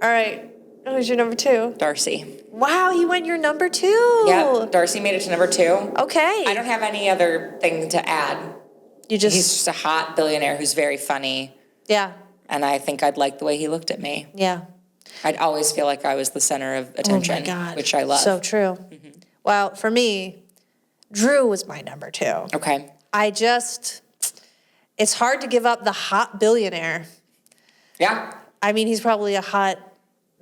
All right. Who's your number 2? Darcy. Wow, he went your number 2. Yeah, Darcy made it to number 2. Okay. I don't have any other thing to add. He's just a hot billionaire who's very funny. Yeah. And I think I'd like the way he looked at me. Yeah. I'd always feel like I was the center of attention, oh my God. Which I love. So true. Mm-hmm. Well, for me, Drew was my number 2. Okay. It's hard to give up the hot billionaire. Yeah. I mean, he's probably a hot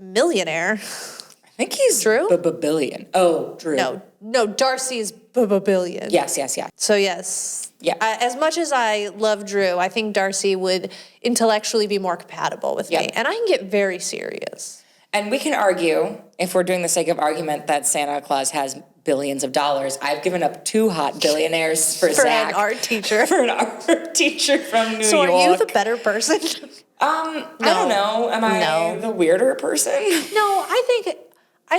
millionaire. I think he's Drew? billion. Oh, Drew. No, Darcy is billion. Yes. So yes. Yeah. As much as I love Drew, I think Darcy would intellectually be more compatible with me. And I can get very serious. And we can argue, if we're doing the sake of argument, that Santa Claus has billions of dollars. I've given up 2 hot billionaires for Zach. An art teacher. For an art teacher from New York. So are you the better person? I don't know. Am I the weirder person? No, I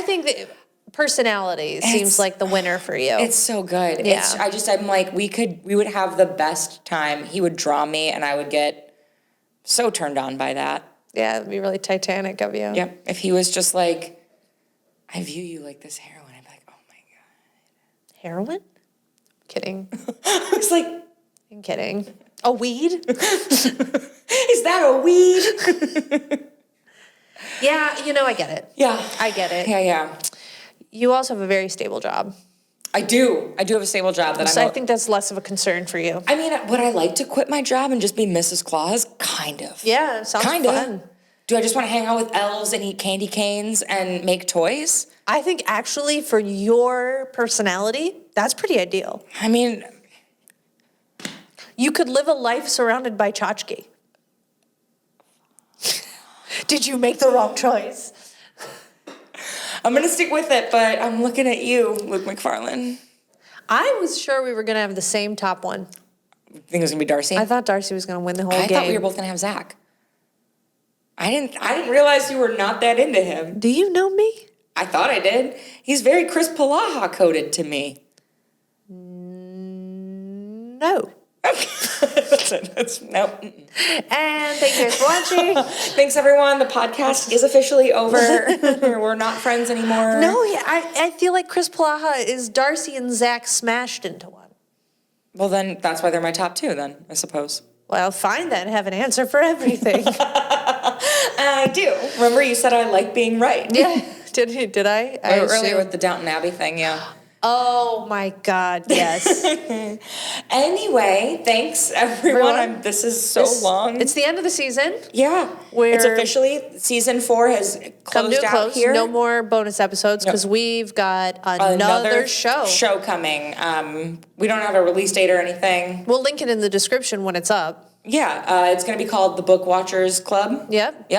think that personality seems like the winner for you. It's so good. Yeah. I'm like, we would have the best time. He would draw me and I would get so turned on by that. Yeah, it'd be really Titanic of you. Yep. If he was just like, I view you like this heroine, I'd be like, oh my God. Heroin? Kidding. I was like, I'm kidding. A weed? Is that a weed? Yeah, I get it. Yeah. I get it. Yeah. You also have a very stable job. I do have a stable job I think that's less of a concern for you. I mean, would I like to quit my job and just be Mrs. Claus? Kind of. Yeah, sounds fun. Do I just want to hang out with elves and eat candy canes and make toys? I think actually for your personality, that's pretty ideal. I mean, you could live a life surrounded by tchotchke. Did you make the wrong choice? I'm going to stick with it, but I'm looking at you, Luke McFarlane. I was sure we were going to have the same top one. You think it was going to be Darcy? I thought Darcy was going to win the whole game. I thought we were both going to have Zach. I didn't realize you were not that into him. Do you know me? I thought I did. He's very Chris Palaha coded to me. No. That's it. Nope. And thank you guys for watching. Thanks, everyone. The podcast is officially over. We're not friends anymore. No, yeah, I feel like Chris Palaha is Darcy and Zach smashed into one. Well, then that's why they're my top two, then, I suppose. Well, fine then. Have an answer for everything. I do. Remember you said I like being right. Yeah. Did I? Earlier with the Downton Abbey thing, yeah. Oh my God, yes. Anyway, thanks everyone. This is so long. It's the end of the season. Yeah. It's officially, season 4 has closed out here. No more bonus episodes because we've got another show coming. We don't have a release date or anything. We'll link it in the description when it's up. Yeah, it's going to be called the Book Watchers Club. Yep.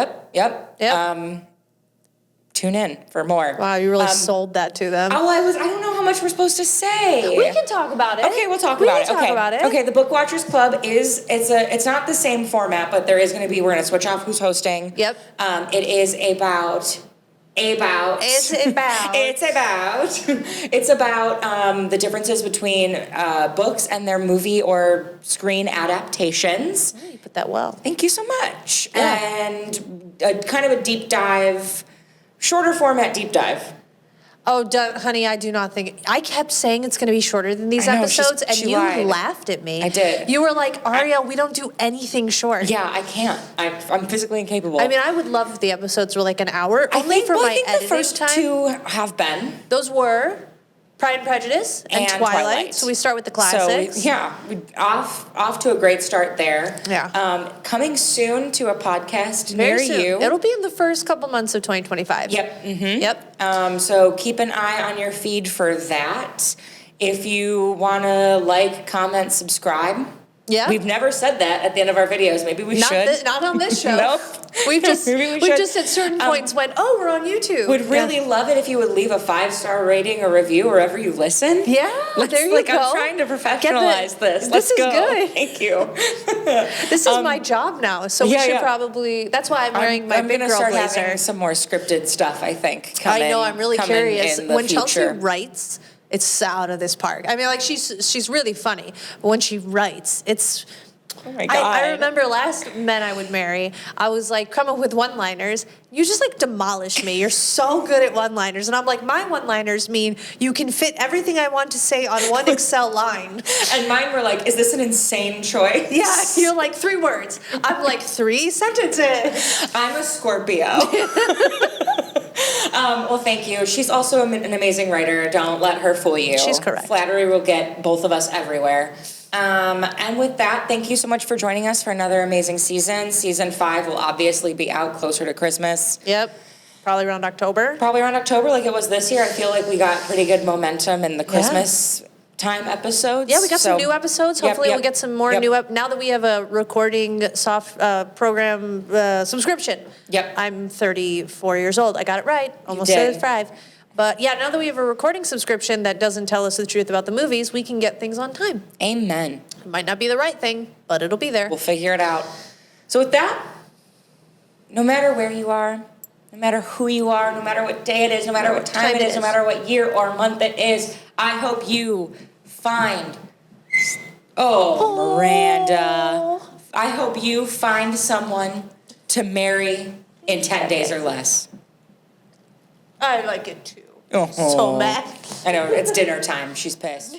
Tune in for more. Wow, you really sold that to them. Oh, I don't know how much we're supposed to say. We can talk about it. Okay, we'll talk about it. Okay, the Book Watchers Club it's not the same format, but we're going to switch off who's hosting. Yep. It is about the differences between books and their movie or screen adaptations. Oh, you put that well. Thank you so much. Yeah. And kind of a deep dive, shorter format deep dive. Oh, honey, I do not think... I kept saying it's going to be shorter than these episodes, and you laughed at me. I did. You were like, Ariel, we don't do anything short. Yeah, I can't. I'm physically incapable. I mean, I would love if the episodes were like an hour, only for my editing time. The first 2 have been. Those were Pride and Prejudice and Twilight. So we start with the classics. So, off to a great start there. Yeah. Coming soon to a podcast near you. It'll be in the first couple months of 2025. Yep. Mm-hmm. Yep. So keep an eye on your feed for that. If you want to comment, subscribe. Yeah. We've never said that at the end of our videos. Maybe we should. Not on this show. Nope. We've just at certain points went, we're on YouTube. Would really love it if you would leave a 5-star rating or review wherever you listen. Yeah, there you go. I'm trying to professionalize this. This is good. Thank you. This is my job now, so we should probably. That's why I'm wearing my big girl blazer. I'm going to start having some more scripted stuff, I think. I know. I'm really curious. When future. Chelsea writes, it's out of this park. I mean, like she's really funny, but when she writes, it's. Oh my God. I remember last Men I Would Marry, I was like, come up with one-liners. You just like demolish me. You're so good at one-liners. And I'm like, my one-liners mean you can fit everything I want to say on one Excel line. And mine were like, is this an insane choice? Yeah, you're like 3 words. I'm like 3 sentences. I'm a Scorpio. Well, thank you. She's also an amazing writer. Don't let her fool you. She's correct. Flattery will get both of us everywhere. And with that, thank you so much for joining us for another amazing season. Season 5 will obviously be out closer to Christmas. Yep. Probably around October. Like it was this year. I feel like we got pretty good momentum in the Christmas time episodes. Yeah, we got some new episodes. Hopefully we'll get some more new now that we have a recording program subscription. Yep. I'm 34 years old. I got it right. Almost 35. But yeah, now that we have a recording subscription that doesn't tell us the truth about the movies, we can get things on time. Amen. It might not be the right thing, but it'll be there. We'll figure it out. So with that, no matter where you are, no matter who you are, no matter what day it is, no matter what time it is, no matter what year or month it is, I hope you find... Miranda. I hope you find someone to marry in 10 days or less. I like it too. So mad. I know, it's dinner time. She's pissed.